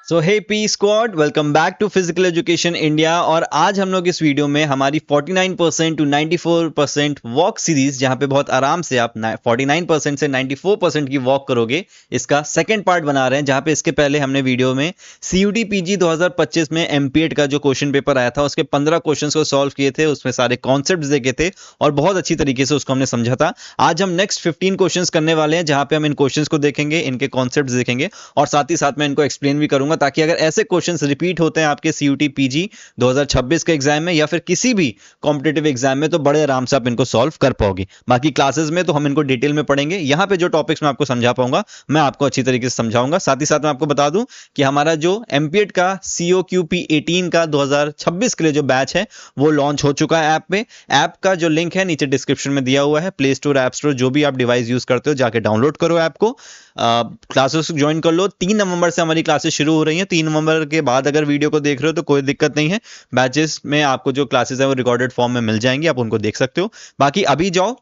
So hey P squad, welcome back to physical education India. और आज हम लोग इस वीडियो में हमारी 49% टू 94% वॉक सीरीज, जहां पे बहुत आराम से आप 49% से 94% की वॉक करोगे, इसका सेकंड पार्ट बना रहे हैं। जहां पे इसके पहले हमने वीडियो में CUT PG 2025 में MPET का जो क्वेश्चन पेपर आया था उसके 15 क्वेश्चंस को सॉल्व किए थे, उसमें सारे कॉन्सेप्ट देखे थे और बहुत अच्छी तरीके से उसको हमने समझा था। आज हम नेक्स्ट 15 क्वेश्चंस करने वाले हैं, जहां पे हम इन क्वेश्चंस को देखेंगे, इनके कॉन्सेप्ट देखेंगे और साथ ही साथ मैं इनको एक्सप्लेन भी करूंगा, ताकि अगर ऐसे क्वेश्चंस रिपीट होते हैं आपके CUT PG 2026 के एग्जाम में या फिर किसी भी कॉम्पिटेटिव एग्जाम में, तो बड़े आराम से आप इनको सॉल्व कर पाओगे। बाकी क्लासेस में तो हम इनको डिटेल में पढ़ेंगे। यहां पे जो टॉपिक्स मैं आपको समझा पाऊंगा मैं आपको अच्छी तरीके से समझाऊंगा। साथ ही साथ मैं आपको बता दूं कि हमारा जो MPET का COQP 18 का 2026 के लिए जो बैच है वो लॉन्च हो चुका है ऐप पे। ऐप का जो लिंक है नीचे डिस्क्रिप्शन में दिया हुआ है। प्ले स्टोर, ऐप स्टोर, जो भी आप डिवाइस यूज करते हो जाके डाउनलोड करो ऐप को, क्लासेस ज्वाइन कर लो। 3 नवंबर से हमारी क्लासेस शुरू हो रही हैं। 3 नवंबर के बाद अगर वीडियो को देख रहे हो तो कोई दिक्कत नहीं है, बैचेस में आपको जो क्लासेस है वो रिकॉर्डेड फॉर्म में मिल जाएंगी, आप उनको देख सकते हो। बाकी अभी जाओ,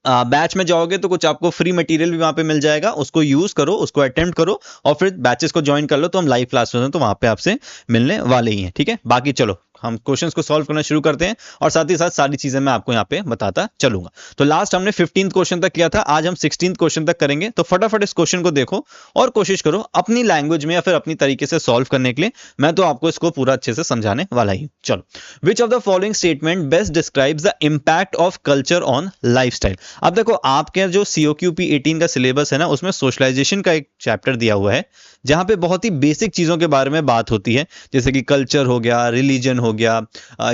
बैच में जाओगे तो कुछ आपको फ्री मटेरियल भी वहां पे मिल जाएगा, उसको यूज करो, उसको अटेम्प्ट करो और फिर बैचेस को ज्वाइन कर लो। तो हम लाइव क्लास में तो वहां पे आपसे मिलने वाले ही हैं, ठीक है। बाकी चलो हम क्वेश्चंस को सॉल्व करना शुरू करते हैं और साथ ही साथ सारी चीजें मैं आपको यहाँ पे बताता चलूंगा। तो लास्ट हमने 15th क्वेश्चन तक किया था, आज हम 16th क्वेश्चन तक करेंगे। तो फटाफट इस क्वेश्चन को देखो और कोशिश करो अपनी लैंग्वेज में या फिर अपनी तरीके से सॉल्व करने के लिए। मैं तो आपको इसको पूरा अच्छे से समझाने वाला ही। चलो, which of the following statement best describes the impact of culture on lifestyle. अब देखो, आपके जो COQP 18 का सिलेबस है ना, उसमें सोशलाइजेशन का एक चैप्टर दिया हुआ है, जहां पे बहुत ही बेसिक चीजों के बारे में बात होती है, जैसे कि कल्चर हो गया, रिलीजन हो गया,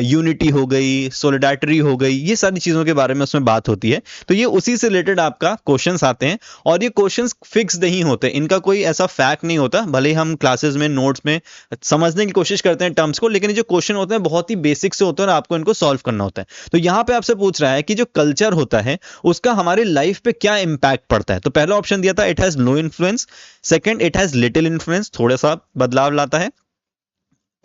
यूनिटी हो गई, सोलिडारिटी हो गई, ये सारी चीजों के बारे में उसमें बात होती है। तो ये उसी से रिलेटेड आपका क्वेश्चंस आते हैं और ये क्वेश्चंस फिक्स नहीं होते, इनका कोई ऐसा फैक्ट नहीं होता। भले ही हम क्लासेस में, नोट्स में समझने की कोशिश करते हैं टर्म्स को, लेकिन ये जो क्वेश्चन होते हैं बहुत ही बेसिक से होते हैं और आपको इनको सॉल्व करना होता है। तो यहां पे आपसे पूछ रहा है कि जो कल्चर होता है उसका हमारी लाइफ पे क्या इंपैक्ट पड़ता है। तो पहला ऑप्शन दिया था, it has no influence. Second, it has little influence, थोड़ा सा बदलाव लाता है।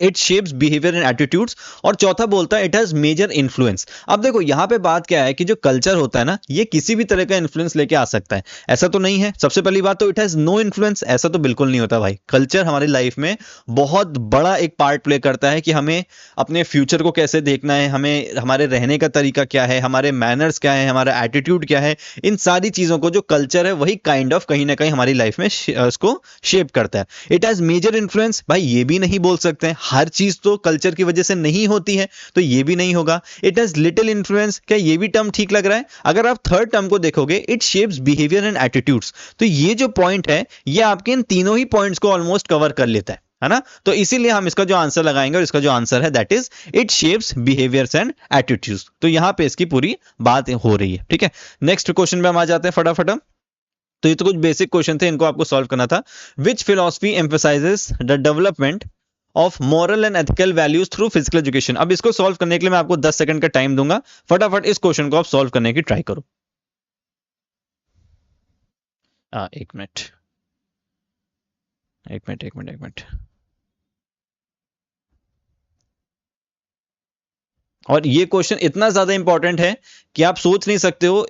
It shapes behaviour and attitudes. और चौथा बोलता है इट हैज मेजर इन्फ्लुएंस। अब देखो यहां पे बात क्या है कि जो कल्चर होता है ना, ये किसी भी तरह का इन्फ्लुएंस लेके आ सकता है, ऐसा तो नहीं है। सबसे पहली बात तो इट हैज नो इन्फ्लुएंस, ऐसा तो बिल्कुल नहीं होता भाई। कल्चर हमारी लाइफ में बहुत बड़ा एक पार्ट प्ले करता है कि हमें अपने फ्यूचर को कैसे देखना है, हमें हमारे रहने का तरीका क्या है, हमारे मैनर्स क्या है, हमारा एटीट्यूड क्या है। इन सारी चीजों को जो कल्चर है वही काइंड ऑफ कहीं ना कहीं हमारी लाइफ में उसको शेप करता है। इट हैज मेजर इन्फ्लुएंस, भाई ये भी नहीं बोल सकते हैं, हर चीज तो कल्चर की वजह से नहीं होती है, तो ये भी नहीं होगा। इट हैज लिटिल इन्फ्लुएंस, क्या ये भी टर्म ठीक लग रहा है? अगर आप थर्ड टर्म को देखोगे, it shapes behaviour and attitudes, तो ये जो पॉइंट है ये आपके इन तीनों ही पॉइंट्स को ऑलमोस्ट कवर कर लेता है ना। तो इसीलिए हम इसका जो आंसर लगाएंगे और इसका जो आंसर है that is it shapes behaviours and attitudes. तो यहां पे इसकी पूरी बात हो रही है, ठीक है। नेक्स्ट क्वेश्चन पे हम आ जाते हैं फटाफट। तो ये तो कुछ बेसिक क्वेश्चन थे, इनको आपको सॉल्व करना था। Which philosophy emphasizes the development of moral and ethical values through physical education. अब इसको सॉल्व करने के लिए मैं आपको 10 सेकंड का टाइम दूंगा, फटाफट इस क्वेश्चन को आप सॉल्व करने की ट्राई करो। एक मिनट एक मिनट एक मिनट एक मिनट। और ये क्वेश्चन इतना ज्यादा इंपॉर्टेंट है कि आप सोच नहीं सकते हो,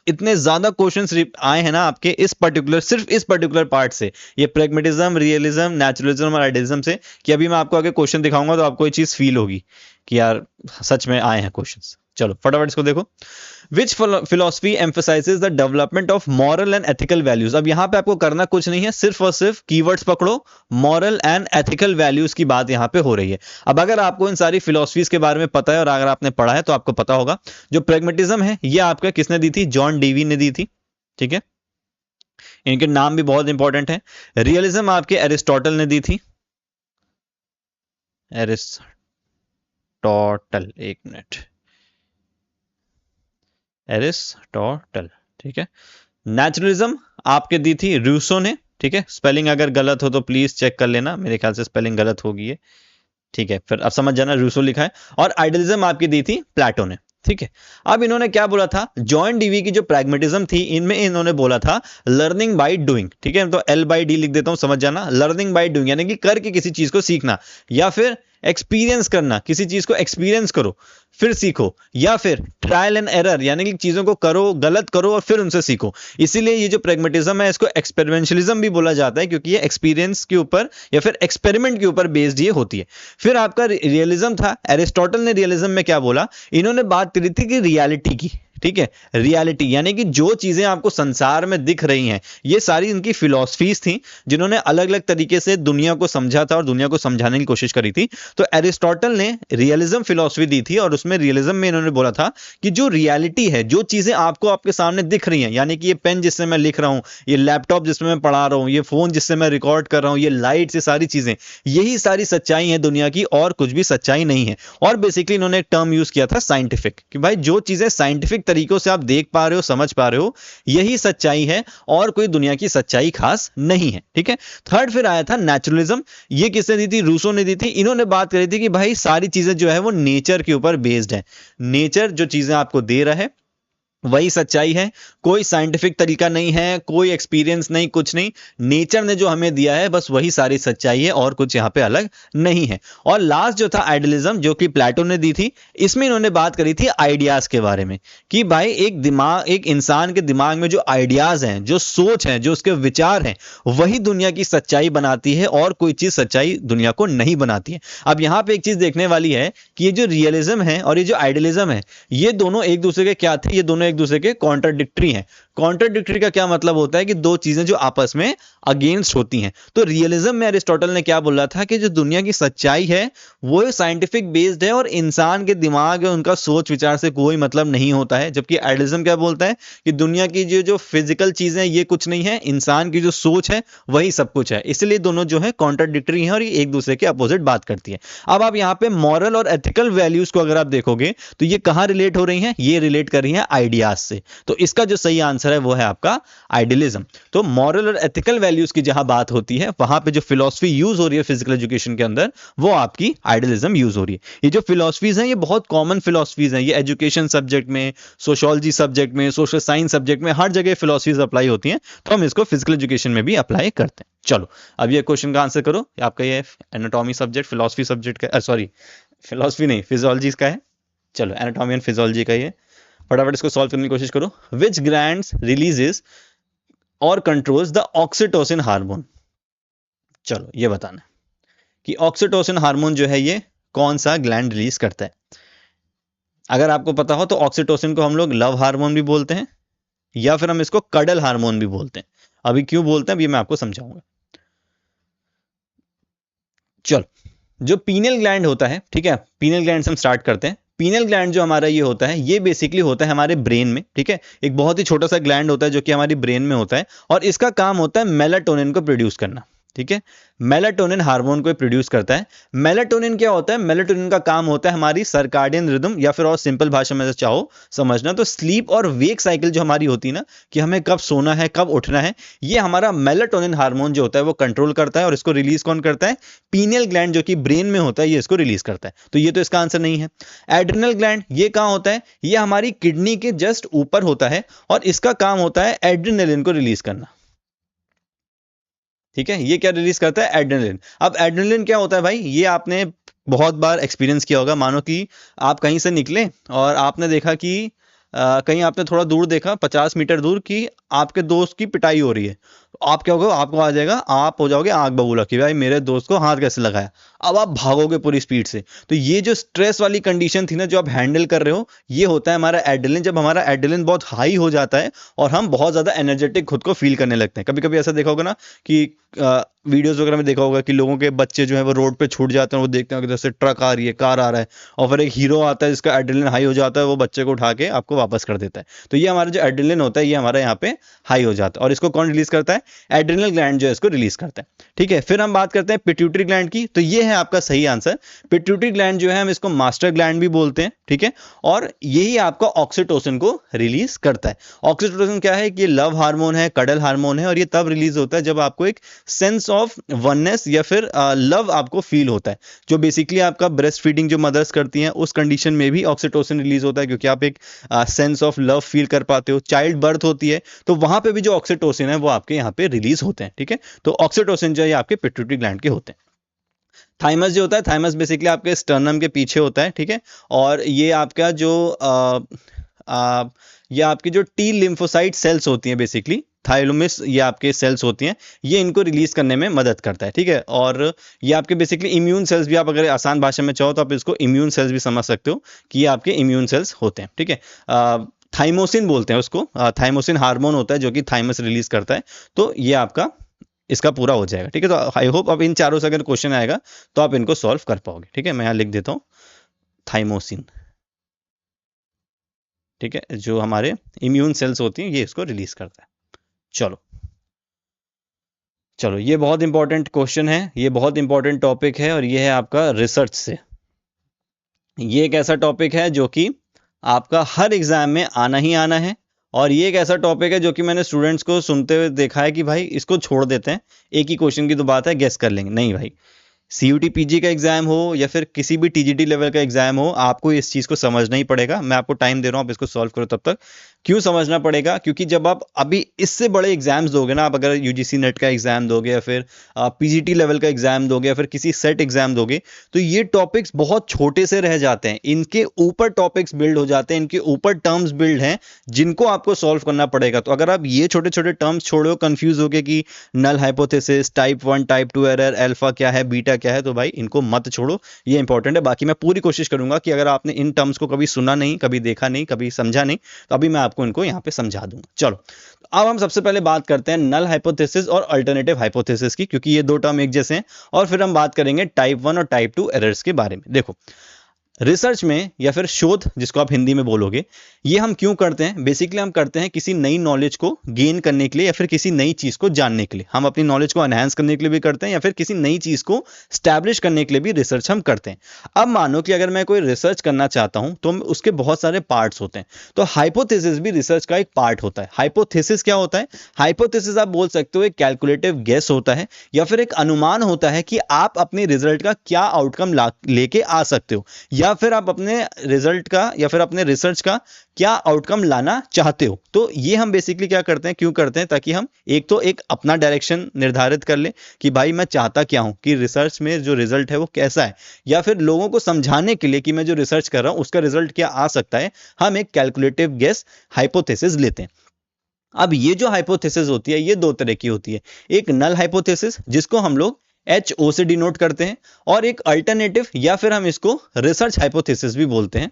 इतने ज्यादा क्वेश्चंस आए हैं ना आपके इस पर्टिकुलर, सिर्फ इस पर्टिकुलर पार्ट से, ये प्रैग्मेटिज्म, रियलिज्म, नेचुरलिज्म और आइडियलिज्म से, कि अभी मैं आपको आगे क्वेश्चन दिखाऊंगा तो आपको ये चीज फील होगी कि यार सच में आए हैं क्वेश्चंस। चलो फटाफट इसको देखो। Which philosophy emphasizes the development of moral and ethical values. अब यहां पे आपको करना कुछ नहीं है, सिर्फ और सिर्फ कीवर्ड्स पकड़ो, मॉरल एंड एथिकल वैल्यूज की बात यहां पे हो रही है। अब अगर आपको इन सारी फिलोसफीज के बारे में पता है और अगर आपने पढ़ा है तो आपको पता होगा, जो प्रैग्मेटिज्म है ये आपका किसने दी थी? जॉन डेवी ने दी थी, ठीक है। इनके नाम भी बहुत इंपॉर्टेंट है। रियलिज्म आपके एरिस्टोटल ने दी थी, एरिस्टोटल, एक मिनट, एरिस्टोटल, ठीक है। नेचुरलिज्म आपके दी थी रूसो ने, ठीक है। स्पेलिंग अगर गलत हो तो प्लीज चेक कर लेना, मेरे ख्याल से स्पेलिंग गलत होगी है, ठीक है। फिर अब समझ जाना, रूसो लिखा है। और आइडियलिज्म आपकी दी थी प्लेटो ने, ठीक है। अब इन्होंने क्या बोला था? जॉन डीवी की जो प्रैग्मेटिज्म थी इनमें इन्होंने बोला था लर्निंग बाय डूइंग, ठीक है। तो L/D लिख देता हूं, समझ जाना, लर्निंग बाय डूइंग यानी कि करके किसी चीज को सीखना, या फिर एक्सपीरियंस करना, किसी चीज को एक्सपीरियंस करो फिर सीखो, या फिर ट्रायल एंड एरर यानी कि चीजों को करो, गलत करो और फिर उनसे सीखो। इसीलिए ये जो प्रेगमेटिज्म है इसको एक्सपेरिमेंटलिज्म भी बोला जाता है, क्योंकि ये एक्सपीरियंस के ऊपर या फिर एक्सपेरिमेंट के ऊपर बेस्ड ये होती है। फिर आपका रियलिज्म था। एरिस्टोटल ने रियलिज्म में क्या बोला, इन्होंने बात करी थी कि रियलिटी की, ठीक है, रियलिटी यानी कि जो चीजें आपको संसार में दिख रही हैं, ये सारी इनकी फिलॉसफीज थी जिन्होंने अलग अलग तरीके से दुनिया को समझा था और दुनिया को समझाने की कोशिश करी थी। तो एरिस्टोटल ने रियलिज्म फिलॉसफी दी थी और उसमें रियलिज्म में इन्होंने बोला था कि जो रियलिटी है, जो चीजें आपको आपके सामने दिख रही हैं, यानी कि ये पेन जिससे मैं लिख रहा हूं, ये लैपटॉप जिसमें मैं पढ़ा रहा हूं, ये फोन जिससे मैं रिकॉर्ड कर रहा हूं, ये लाइट, ये सारी चीजें, यही सारी सच्चाई है दुनिया की, और कुछ भी सच्चाई नहीं है। और बेसिकली इन्होंने एक टर्म यूज किया था साइंटिफिक, कि भाई जो चीजें साइंटिफिक तरीकों से आप देख पा रहे हो, समझ पा रहे हो, यही सच्चाई है और कोई दुनिया की सच्चाई खास नहीं है, ठीक है। थर्ड फिर आया था नेचुरलिज्म। ये किसने दी थी? रूसो ने दी थी। इन्होंने बात करी थी कि भाई सारी चीजें जो है वो नेचर के ऊपर बेस्ड है, नेचर जो चीजें आपको दे रहा है वही सच्चाई है, कोई साइंटिफिक तरीका नहीं है, कोई एक्सपीरियंस नहीं, कुछ नहीं, नेचर ने जो हमें दिया है बस वही सारी सच्चाई है और कुछ यहां पे अलग नहीं है। और लास्ट जो था आइडियलिज्म, जो कि प्लेटो ने दी थी, इसमें इन्होंने बात करी थी आइडियाज के बारे में, कि भाई एक दिमाग, एक इंसान के दिमाग में जो आइडियाज हैं, जो सोच है, जो उसके विचार हैं, वही दुनिया की सच्चाई बनाती है और कोई चीज सच्चाई दुनिया को नहीं बनाती है। अब यहां पे एक चीज देखने वाली है कि ये जो रियलिज्म है और ये जो आइडियलिज्म है, ये दोनों एक दूसरे के क्या थे? ये दोनों एक दूसरे के कॉन्ट्राडिक्टरी हैं। कॉन्ट्राडिक्टरी का क्या मतलब होता है? कि दो चीजें जो आपस में अगेंस्ट होती हैं। तो रियलिज्म में अरिस्टोटल ने क्या बोला था कि जो दुनिया की सच्चाई है वो साइंटिफिक बेस्ड है और इंसान के दिमाग है, उनका सोच विचार से कोई मतलब नहीं होता है। जबकि आइडियलिज्म क्या बोलता है कि दुनिया की जो फिजिकल चीजें ये कुछ नहीं है, इंसान की जो सोच है वही सब कुछ है। इसलिए दोनों जो है कॉन्ट्राडिक्टरी हैं और ये एक दूसरे के अपोजिट बात करती है। अब आप यहाँ पे मॉरल और एथिकल वैल्यूज को अगर आप देखोगे तो ये कहां रिलेट हो रही हैं? ये रिलेट कर रही हैं आइडियाज से। तो इसका जो सही आंसर है वो है आपका आइडियलिज्म। तो मॉरल और एथिकल वैल्यूज की जहां बात होती है, वहां पे जो फिलॉसफी यूज हो रही है फिजिकल एजुकेशन के अंदर, वो आपकी आइडियलिज्म यूज हो रही है। ये जो फिलॉसफीज हैं ये बहुत कॉमन फिलॉसफीज हैं। ये एजुकेशन सब्जेक्ट में, सोशियोलॉजी सब्जेक्ट में, सोशल साइंस सब्जेक्ट में, हर जगह फिलॉसफीज अप्लाई होती हैं। तो हम इसको फिजिकल एजुकेशन में भी अप्लाई करते हैं। चलो अब ये क्वेश्चन का आंसर करो। आपका ये एनाटॉमी सब्जेक्ट फिलॉसफी सब्जेक्ट का, सॉरी फिलॉसफी नहीं, फिजियोलॉजी का है। चलो एनाटॉमी एंड फिजियोलॉजी का ये, फटाफट इसको सॉल्व करने की कोशिश करो। विच ग्लैंड्स रिलीजेस और कंट्रोल्स द ऑक्सीटोसिन हार्मोन? चलो ये बताना कि ऑक्सीटोसिन हार्मोन जो है ये कौन सा ग्लैंड रिलीज करता है। अगर आपको पता हो तो ऑक्सीटोसिन को हम लोग लव हार्मोन भी बोलते हैं, या फिर हम इसको कडल हार्मोन भी बोलते हैं। अभी क्यों बोलते हैं अभी मैं आपको समझाऊंगा। चलो, जो पीनियल ग्लैंड होता है, ठीक है, पीनियल ग्लैंड से हम स्टार्ट करते हैं। पीनियल ग्लैंड जो हमारा ये होता है, ये बेसिकली होता है हमारे ब्रेन में, ठीक है। एक बहुत ही छोटा सा ग्लैंड होता है जो कि हमारी ब्रेन में होता है, और इसका काम होता है मेलाटोनिन को प्रोड्यूस करना, ठीक है। मेलाटोनिन हार्मोन को प्रोड्यूस करता है। मेलाटोनिन क्या होता है? मेलाटोनिन का काम होता है हमारी सर्काडियन रिदम, या फिर और सिंपल भाषा में चाहो समझना तो स्लीप और वेक साइकिल जो हमारी होती है ना, कि हमें कब सोना है, कब उठना है, ये हमारा मेलाटोनिन हार्मोन जो होता है वो कंट्रोल करता है। और इसको रिलीज कौन करता है? पीनियल ग्लैंड जो कि ब्रेन में होता है, ये इसको रिलीज करता है। तो ये तो इसका आंसर नहीं है। एड्रिनल ग्लैंड ये कहां होता है? ये हमारी किडनी के जस्ट ऊपर होता है, और इसका काम होता है एड्रिनलिन को रिलीज करना, ठीक है। ये क्या रिलीज करता है? एड्रेनलिन। अब एड्रेनलिन क्या होता है भाई? ये आपने बहुत बार एक्सपीरियंस किया होगा। मानो कि आप कहीं से निकले और आपने देखा कि कहीं आपने थोड़ा दूर देखा, 50 मीटर दूर, कि आपके दोस्त की पिटाई हो रही है। आप क्या होगा? आपको आ जाएगा, आप हो जाओगे आग बबूला कि भाई मेरे दोस्त को हाथ कैसे लगाया। अब आप भागोगे पूरी स्पीड से। तो ये जो स्ट्रेस वाली कंडीशन थी ना, जो आप हैंडल कर रहे हो, ये होता है हमारा एड्रेनलिन। जब हमारा एड्रेनलिन बहुत हाई हो जाता है और हम बहुत ज्यादा एनर्जेटिक खुद को फील करने लगते हैं। कभी कभी ऐसा देखा होगा ना कि वीडियोस वगैरह में देखा होगा कि लोगों के बच्चे जो है वो रोड पे छूट जाते हैं, वो देखते हैं कि जैसे ट्रक आ रही है, कार आ रहा है, और फिर एक हीरो आता है जिसका एड्रेनलिन हाई हो जाता है, वो बच्चे को उठा के आपको वापस कर देता है। तो ये हमारा जो एड्रेनलिन होता है ये हमारा यहाँ पे हाई हो जाता है, और इसको कौन रिलीज करता है? एड्रेनल ग्लैंड जो है इसको रिलीज करता है, ठीक है। फिर हम बात करते हैं पिट्यूटरी ग्लैंड की। तो ये है आपका सही आंसर। पिट्यूटरी ग्लैंड जो है हम इसको मास्टर ग्लैंड भी बोलते हैं, ठीक है। और यही आपका ऑक्सीटोसिन को रिलीज करता है। ऑक्सीटोसिन क्या है? कि लव हार्मोन है, कडल हार्मोन है, और ये तब रिलीज होता है जब आपको एक सेंस ऑफ वननेस या फिर लव आपको फील होता है। जो बेसिकली आपका ब्रेस्ट फीडिंग जो मदर्स करती हैं, उस कंडीशन में भी ऑक्सीटोसिन रिलीज होता है, क्योंकि आप एक सेंस ऑफ लव फील कर पाते हो। चाइल्ड बर्थ होती है तो वहां पे भी जो ऑक्सीटोसिन है वो आपके यहाँ पे रिलीज होते हैं, ठीक है। तो ऑक्सीटोसिन जो है आपके पिट्यूटरी ग्लैंड के होते हैं। थाइमस जो होता है, थाइमस बेसिकली आपके स्टर्नम के पीछे होता है, ठीक है। और ये आपका जो ये आपकी जो टी लिम्फोसाइट सेल्स होती हैं बेसिकली, थाइलोमिस, ये आपके सेल्स होती हैं, ये इनको रिलीज करने में मदद करता है, ठीक है। और ये आपके बेसिकली इम्यून सेल्स भी, आप अगर आसान भाषा में चाहो तो आप इसको इम्यून सेल्स भी समझ सकते हो कि ये आपके इम्यून सेल्स होते हैं, ठीक है। थाइमोसिन बोलते हैं उसको, थाइमोसिन हार्मोन होता है जो कि थाइमस रिलीज करता है। तो ये आपका इसका पूरा हो जाएगा, ठीक है। तो आई होप अब इन चारों से अगर क्वेश्चन आएगा तो आप इनको सॉल्व कर पाओगे, ठीक है। मैं यहाँ लिख देता हूँ थाइमोसिन, ठीक है, जो हमारे इम्यून सेल्स होती हैं ये इसको रिलीज करता है। चलो चलो, ये बहुत इंपॉर्टेंट क्वेश्चन है, ये बहुत इंपॉर्टेंट टॉपिक है, और ये है आपका रिसर्च से। ये एक ऐसा टॉपिक है जो कि आपका हर एग्जाम में आना ही आना है, और ये एक ऐसा टॉपिक है जो कि मैंने स्टूडेंट्स को सुनते हुए देखा है कि भाई इसको छोड़ देते हैं, एक ही क्वेश्चन की तो बात है, गेस कर लेंगे। नहीं भाई, सीयूटी पीजी का एग्जाम हो या फिर किसी भी टीजीटी लेवल का एग्जाम हो, आपको इस चीज को समझना ही पड़ेगा। मैं आपको टाइम दे रहा हूं, आप इसको सॉल्व करो तब तक। क्यों समझना पड़ेगा? क्योंकि जब आप अभी इससे बड़े एग्जाम्स दोगे ना, आप अगर यूजीसी नेट का एग्जाम दोगे या फिर पीजीटी लेवल का एग्जाम दोगे या फिर किसी सेट एग्जाम दोगे, तो ये टॉपिक्स बहुत छोटे से रह जाते हैं, इनके ऊपर टॉपिक्स बिल्ड हो जाते हैं, इनके ऊपर टर्म्स बिल्ड हैं जिनको आपको सॉल्व करना पड़ेगा। तो अगर आप ये छोटे छोटे टर्म्स छोड़ो, कंफ्यूज हो गए कि null hypothesis, type 1 type 2 error, alpha क्या है, बीटा क्या है, तो भाई इनको मत छोड़ो, ये इंपॉर्टेंट है। बाकी मैं पूरी कोशिश करूंगा कि अगर आपने इन टर्म्स को कभी सुना नहीं, कभी देखा नहीं, कभी समझा नहीं, तो अभी मैं आपको इनको यहाँ पे समझा दूंगा। चलो, अब हम सबसे पहले बात करते हैं नल हाइपोथेसिस और अल्टरनेटिव हाइपोथेसिस की, क्योंकि ये दो टर्म एक जैसे हैं, और फिर हम बात करेंगे टाइप 1 और टाइप 2 एरर्स के बारे में। देखो, रिसर्च में या फिर शोध जिसको आप हिंदी में बोलोगे, ये हम क्यों करते हैं? बेसिकली हम करते हैं किसी नई नॉलेज को गेन करने के लिए या फिर किसी नई चीज को जानने के लिए। हम अपनी नॉलेज को एनहांस करने के लिए भी करते हैं या फिर किसी नई चीज को स्टैब्लिश करने के लिए भी रिसर्च हम करते हैं। अब मानो कि अगर मैं कोई रिसर्च करना चाहता हूं तो उसके बहुत सारे पार्ट्स होते हैं, तो हाइपोथेसिस भी रिसर्च का एक पार्ट होता है। हाइपोथेसिस क्या होता है? हाइपोथेसिस आप बोल सकते हो एक कैलकुलेटिव गेस होता है या फिर एक अनुमान होता है कि आप अपने रिजल्ट का क्या आउटकम लेके आ सकते हो, या फिर आप अपने रिजल्ट का या फिर अपने रिसर्च का क्या आउटकम लाना चाहते हो। तो ये हम बेसिकली क्या करते हैं, क्यों करते हैं? ताकि हम एक तो एक अपना डायरेक्शन निर्धारित कर ले कि भाई मैं चाहता क्या हूं, कि रिसर्च में जो रिजल्ट है वो कैसा है, या फिर लोगों को समझाने के लिए कि मैं जो रिसर्च कर रहा हूं उसका रिजल्ट क्या आ सकता है, हम एक कैलकुलेटिव गेस हाइपोथेसिस लेते हैं। अब ये जो हाइपोथेसिस होती है ये दो तरह की होती है, एक नल हाइपोथेसिस जिसको हम लोग HO से डिनोट करते हैं, और एक अल्टरनेटिव या फिर हम इसको रिसर्च हाइपोथेसिस भी बोलते हैं,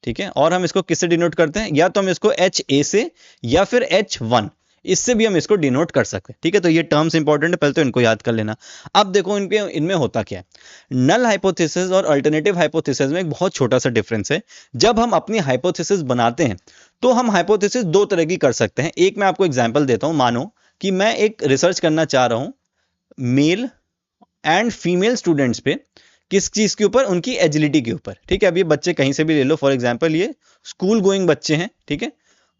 ठीक है। और हम इसको किससे डिनोट करते हैं? या तो हम इसको HA से या फिर H1, इससे भी हम इसको डिनोट कर सकते हैं, ठीक है। तो ये टर्म्स इंपॉर्टेंट है, पहले तो इनको याद कर लेना। अब देखो इनमें होता क्या है। नल हाइपोथेसिस और अल्टरनेटिव हाइपोथेसिस में एक बहुत छोटा सा डिफरेंस है। जब हम अपनी हाइपोथेसिस बनाते हैं तो हम हाइपोथेसिस दो तरह की कर सकते हैं। एक मैं आपको एग्जाम्पल देता हूं, मानो कि मैं एक रिसर्च करना चाह रहा हूं मेल एंड फीमेल स्टूडेंट्स पे, किस चीज के ऊपर? उनकी एजिलिटी के ऊपर, ठीक है। अब ये बच्चे कहीं से भी ले लो, फॉर एग्जांपल ये स्कूल गोइंग बच्चे हैं, ठीक है,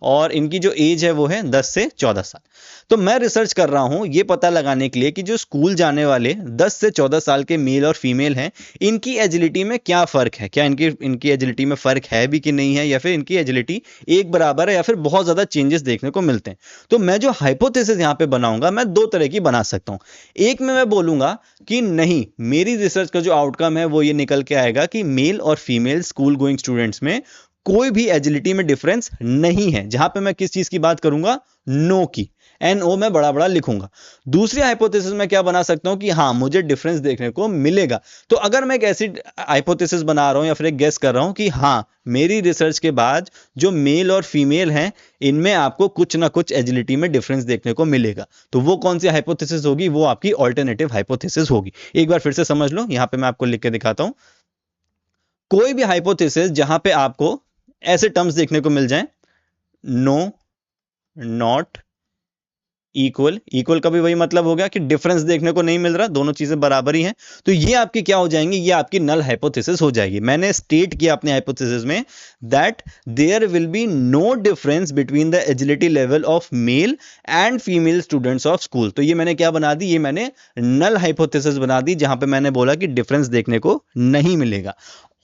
और इनकी जो एज है वो है 10 से 14 साल। तो मैं रिसर्च कर रहा हूं ये पता लगाने के लिए कि जो स्कूल जाने वाले 10 से 14 साल के मेल और फीमेल हैं, इनकी एजिलिटी में क्या फर्क है, क्या इनकी एजिलिटी में फर्क है भी कि नहीं है, या फिर इनकी एजिलिटी एक बराबर है या फिर बहुत ज्यादा चेंजेस देखने को मिलते हैं। तो मैं जो हाइपोथेसिस यहां पे बनाऊंगा, मैं दो तरह की बना सकता हूं। एक में मैं बोलूंगा कि नहीं, मेरी रिसर्च का जो आउटकम है वो ये निकल के आएगा कि मेल और फीमेल स्कूल गोइंग स्टूडेंट्स में कोई भी एजिलिटी में डिफरेंस नहीं है। जहां पे मैं किस चीज की बात करूंगा? नो की, NO मैं बड़ा बड़ा लिखूंगा। दूसरी हाइपोथेसिस में क्या बना सकता हूं कि हां, मुझे डिफरेंस देखने को मिलेगा। तो अगर मैं एक ऐसी हाइपोथेसिस बना रहा हूं या फिर एक गेस कर रहा हूं कि हां, मेरी रिसर्च के बाद जो मेल और फीमेल हैं इनमें आपको कुछ ना कुछ एजिलिटी में डिफरेंस देखने को मिलेगा, तो वो कौन सी हाइपोथेसिस होगी? वो आपकी ऑल्टरनेटिव हाइपोथेसिस होगी। एक बार फिर से समझ लो, यहां पे मैं आपको लिख के दिखाता हूं। कोई भी हाइपोथेसिस जहां पे आपको ऐसे टर्म्स देखने को मिल जाएं, नो, नॉट, इक्वल। इक्वल का भी वही मतलब हो गया कि डिफरेंस देखने को नहीं मिल रहा, दोनों चीजें बराबर ही हैं, तो ये आपकी क्या हो जाएंगी? ये आपकी नल हाइपोथेसिस हो जाएगी। मैंने स्टेट किया अपने हाइपोथेसिस में that there will be no difference between the agility level of male and female students of school. तो ये मैंने क्या बना दी? ये मैंने नल हाइपोथेसिस बना दी, जहां पे मैंने बोला कि डिफरेंस देखने को नहीं मिलेगा।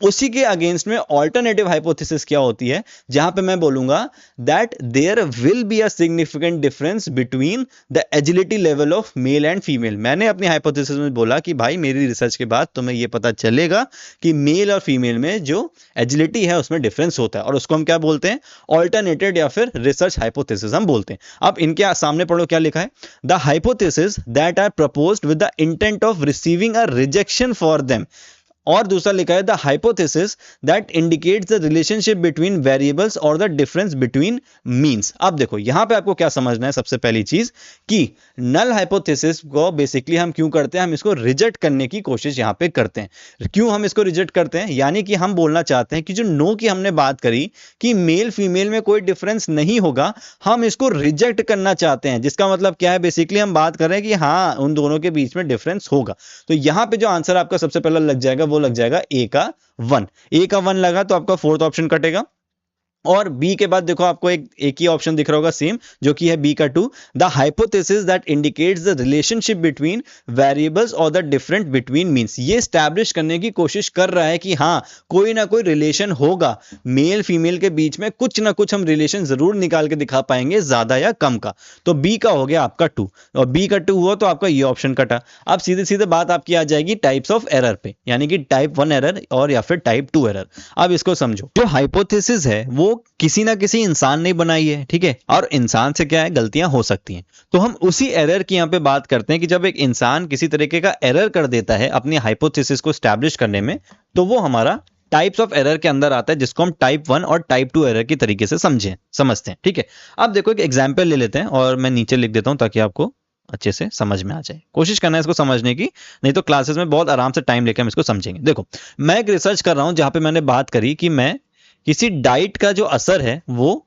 उसी के अगेंस्ट में ऑल्टरनेटिव हाइपोथेसिस क्या होती है, जहां पे मैं बोलूंगा that there will be a significant difference between the agility level of male and female. मैंने अपनी हाइपोथेसिस में बोला कि भाई मेरी रिसर्च के बाद तुम्हें यह पता चलेगा कि मेल और फीमेल में जो एजिलिटी है उसमें डिफरेंस होता है, और उसको हम क्या बोलते हैं, ऑल्टरनेटेड या फिर रिसर्च हाइपोथेसिस हम बोलते हैं। अब इनके सामने पढ़ो क्या लिखा है, the hypothesis that are proposed with the intent of receiving a rejection for them, और दूसरा लिखा है the hypothesis that indicates the relationship between variables और द डिफरेंस बिटवीन मीन्स। अब देखो यहां पे आपको क्या समझना है, सबसे पहली चीज कि नल हाइपोथेसिस को बेसिकली हम क्यों करते हैं, हम इसको रिजेक्ट करने की कोशिश यहां पे करते हैं। क्यों हम इसको रिजेक्ट करते हैं, यानी कि हम बोलना चाहते हैं कि जो नो की हमने बात करी कि मेल फीमेल में कोई डिफरेंस नहीं होगा, हम इसको रिजेक्ट करना चाहते हैं, जिसका मतलब क्या है, बेसिकली हम बात कर रहे हैं कि हाँ उन दोनों के बीच में डिफरेंस होगा। तो यहां पे जो आंसर आपका सबसे पहला लग जाएगा वो लग जाएगा ए का 1। ए का 1 लगा तो आपका फोर्थ ऑप्शन कटेगा, और बी के बाद देखो आपको एक ही ऑप्शन दिख रहा होगा सेम, जो कि है बी का 2, the hypothesis that indicates the relationship between variables और द डिफरेंट बिटवीन मींस। ये स्टैब्लिश करने की कोशिश कर रहा है कि हाँ कोई ना कोई रिलेशन होगा, मेल फीमेल के बीच में कुछ ना कुछ हम रिलेशन जरूर निकाल के दिखा पाएंगे, ज्यादा या कम का। तो बी का हो गया आपका 2, और बी का 2 हुआ तो आपका ये ऑप्शन कटा। अब सीधे सीधे बात आपकी आ जाएगी टाइप्स ऑफ एरर पे, यानी कि टाइप 1 एरर और या फिर टाइप 2 एरर। अब इसको समझो, जो हाइपोथेसिस है वो किसी ना किसी इंसान ने बनाई है, ठीक है, और इंसान से क्या है, गलतियां हो सकती हैं। तो हम उसी एरर की यहां पे बात करते हैं कि जब एक इंसान किसी तरीके का एरर कर देता है अपनी हाइपोथेसिस को स्टैब्लिश करने में, तो वो हमारा टाइप्स ऑफ एरर के अंदर आता है, जिसको हम टाइप 1 और टाइप 2 एरर की तरीके से समझते हैं, ठीक है। अब देखो एक एग्जाम्पल ले लेते हैं, और मैं नीचे लिख देता हूं ताकि आपको अच्छे से समझ में आ जाए। कोशिश करना है इसको समझने की, नहीं तो क्लासेस में बहुत आराम से टाइम लेकर हम इसको समझेंगे। देखो मैं एक रिसर्च कर रहा हूं जहां पे मैंने बात करी कि मैं किसी डाइट का जो असर है वो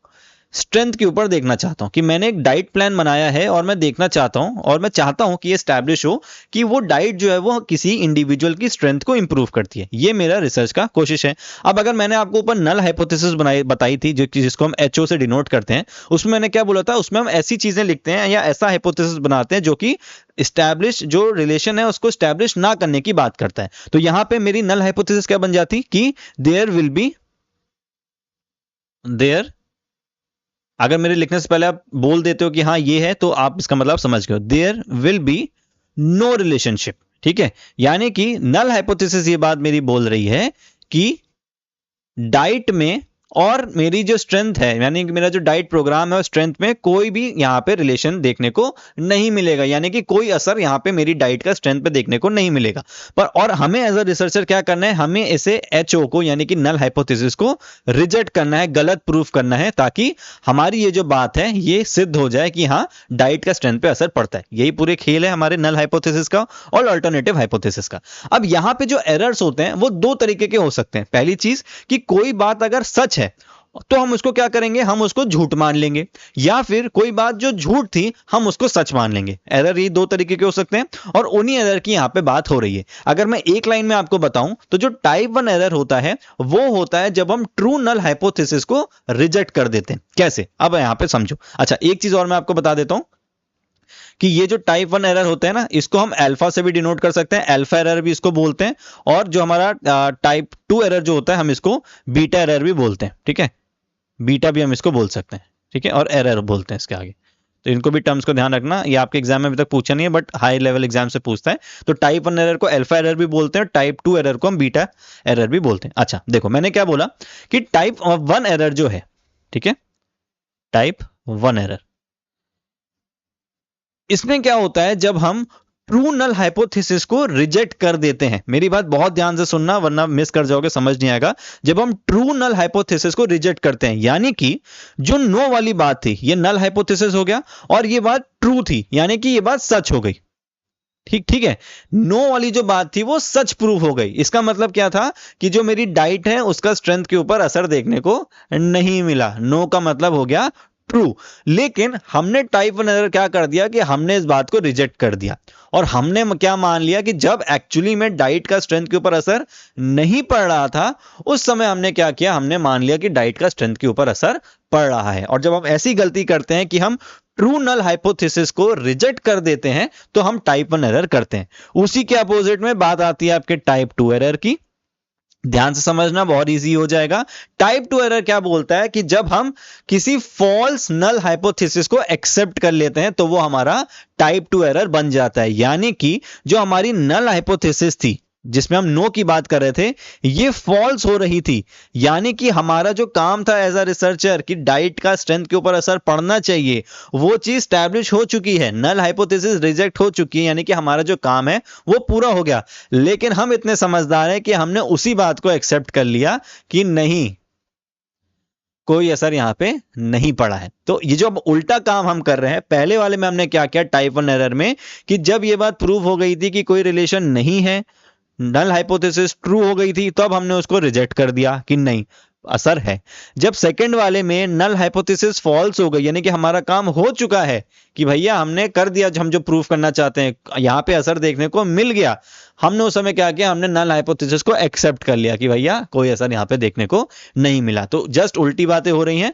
स्ट्रेंथ के ऊपर देखना चाहता हूं, कि मैंने एक डाइट प्लान बनाया है और मैं देखना चाहता हूं, और मैं चाहता हूं कि ये स्टैब्लिश हो कि वो डाइट जो है वो किसी इंडिविजुअल की स्ट्रेंथ को इंप्रूव करती है। ये मेरा रिसर्च का कोशिश है। अब अगर मैंने आपको ऊपर नल हाइपोथेसिस बताई थी, जिसको हम एचओ से डिनोट करते हैं, उसमें मैंने क्या बोला था, उसमें हम ऐसी चीजें लिखते हैं या ऐसा हाइपोथेसिस बनाते हैं जो कि स्टैब्लिश जो रिलेशन है उसको स्टैब्लिश ना करने की बात करता है। तो यहां पे मेरी नल हाइपोथेसिस क्या बन जाती कि देयर, अगर मेरे लिखने से पहले आप बोल देते हो कि हाँ ये है, तो आप इसका मतलब समझ गए, there will be no relationship, ठीक है। यानी कि नल हाइपोथेसिस ये बात मेरी बोल रही है कि डाइट में और मेरी जो स्ट्रेंथ है, यानी कि मेरा जो डाइट प्रोग्राम है, स्ट्रेंथ में कोई भी यहां पे रिलेशन देखने को नहीं मिलेगा, यानी कि कोई असर यहां पे मेरी डाइट का स्ट्रेंथ पे देखने को नहीं मिलेगा। पर और हमें एज अ रिसर्चर क्या करना है, हमें इसे एचओ को यानी कि नल हाइपोथेसिस को रिजेक्ट करना है, गलत प्रूफ करना है, ताकि हमारी ये जो बात है ये सिद्ध हो जाए कि हाँ डाइट का स्ट्रेंथ पे असर पड़ता है। यही पूरे खेल है हमारे नल हाइपोथेसिस का और अल्टरनेटिव हाइपोथेसिस का। अब यहां पे जो एरर्स होते हैं वो दो तरीके के हो सकते हैं। पहली चीज कि कोई बात अगर सच है तो हम उसको क्या करेंगे, हम उसको झूठ मान लेंगे, या फिर कोई बात जो झूठ थी हम उसको सच मान लेंगे। एरर ये दो तरीके के हो सकते हैं, और उन्हीं एरर की यहां पे बात हो रही है। अगर मैं एक लाइन में आपको बताऊं तो जो टाइप 1 एरर होता है वो होता है जब हम ट्रू नल हाइपोथेसिस को रिजेक्ट कर देते हैं। कैसे, अब यहां पे समझो। अच्छा एक चीज और मैं आपको बता देता हूं कि ये जो टाइप 1 एरर होते हैं ना, इसको हम अल्फा से भी डिनोट कर सकते हैं, अल्फा एरर भी इसको बोलते हैं, और जो हमारा टाइप 2 एरर जो होता है हम इसको बीटा एरर भी बोलते हैं, ठीक है। बीटा भी हम इसको बोल सकते हैं, ठीक है, और एरर बोलते हैं इसके आगे। तो इनको भी टर्म्स को ध्यान रखना, ये आपके एग्जाम में अभी तक पूछा नहीं है बट हाई लेवल एग्जाम से पूछता है। तो टाइप 1 एरर को अल्फा एरर भी बोलते हैं, टाइप 2 एरर को हम बीटा एरर भी बोलते हैं। अच्छा देखो मैंने क्या बोला कि टाइप 1 एरर जो है, ठीक है, टाइप 1 एरर, इसमें क्या होता है जब हम ट्रू नल हाइपोथेसिस को रिजेक्ट कर देते हैं। मेरी बात बहुत ध्यान से सुनना वरना मिस कर जाओगे, समझ नहीं आएगा। जब हम ट्रू नल हाइपोथेसिस को रिजेक्ट करते हैं, यानी कि जो नो वाली बात थी ये नल हाइपोथेसिस हो गया, और ये बात ट्रू थी यानी कि ये बात सच हो गई, ठीक है। नो वाली जो बात थी वो सच प्रूव हो गई। इसका मतलब क्या था कि जो मेरी डाइट है उसका स्ट्रेंथ के ऊपर असर देखने को नहीं मिला। नो का मतलब हो गया ट्रू। लेकिन हमने टाइप 1 एरर क्या कर दिया कि हमने इस बात को रिजेक्ट कर दिया, और हमने क्या मान लिया कि जब एक्चुअली में डाइट का स्ट्रेंथ के ऊपर असर नहीं पड़ रहा था, उस समय हमने क्या किया, हमने मान लिया कि डाइट का स्ट्रेंथ के ऊपर असर पड़ रहा है। और जब हम ऐसी गलती करते हैं कि हम ट्रू नल हाइपोथेसिस को रिजेक्ट कर देते हैं तो हम टाइप 1 एरर करते हैं। उसी के अपोजिट में बात आती है आपके टाइप 2 एरर की, ध्यान से समझना, बहुत इजी हो जाएगा। टाइप 2 एरर क्या बोलता है कि जब हम किसी फॉल्स नल हाइपोथेसिस को एक्सेप्ट कर लेते हैं तो वो हमारा टाइप 2 एरर बन जाता है। यानी कि जो हमारी नल हाइपोथेसिस थी जिसमें हम नो की बात कर रहे थे, ये फॉल्स हो रही थी। यानी कि हमारा जो काम था एज अ रिसर्चर कि डाइट का स्ट्रेंथ के ऊपर असर पड़ना चाहिए, वो चीज स्टैब्लिश हो चुकी है, नल हाइपोथेसिस रिजेक्ट हो चुकी है। यानी कि हमारा जो काम है वो पूरा हो गया। लेकिन हम इतने समझदार हैं कि हमने उसी बात को एक्सेप्ट कर लिया कि नहीं, कोई असर यहां पे नहीं पड़ा है। तो ये जो अब उल्टा काम हम कर रहे हैं, पहले वाले में हमने क्या किया टाइप 1 एरर में, कि जब ये बात प्रूव हो गई थी कि कोई रिलेशन नहीं है, नल हाइपोथेसिस ट्रू हो गई थी, तो अब हमने उसको रिजेक्ट कर दिया कि नहीं, असर है। जब सेकंड वाले में नल हाइपोथेसिस फॉल्स हो गई, यानी कि हमारा काम हो चुका है कि भैया हमने कर दिया हम जो प्रूफ करना चाहते हैं, यहां पे असर देखने को मिल गया, हमने उस समय क्या किया, हमने नल हाइपोथेसिस को एक्सेप्ट कर लिया कि भैया कोई असर यहां पे देखने को नहीं मिला। तो जस्ट उल्टी बातें हो रही हैं,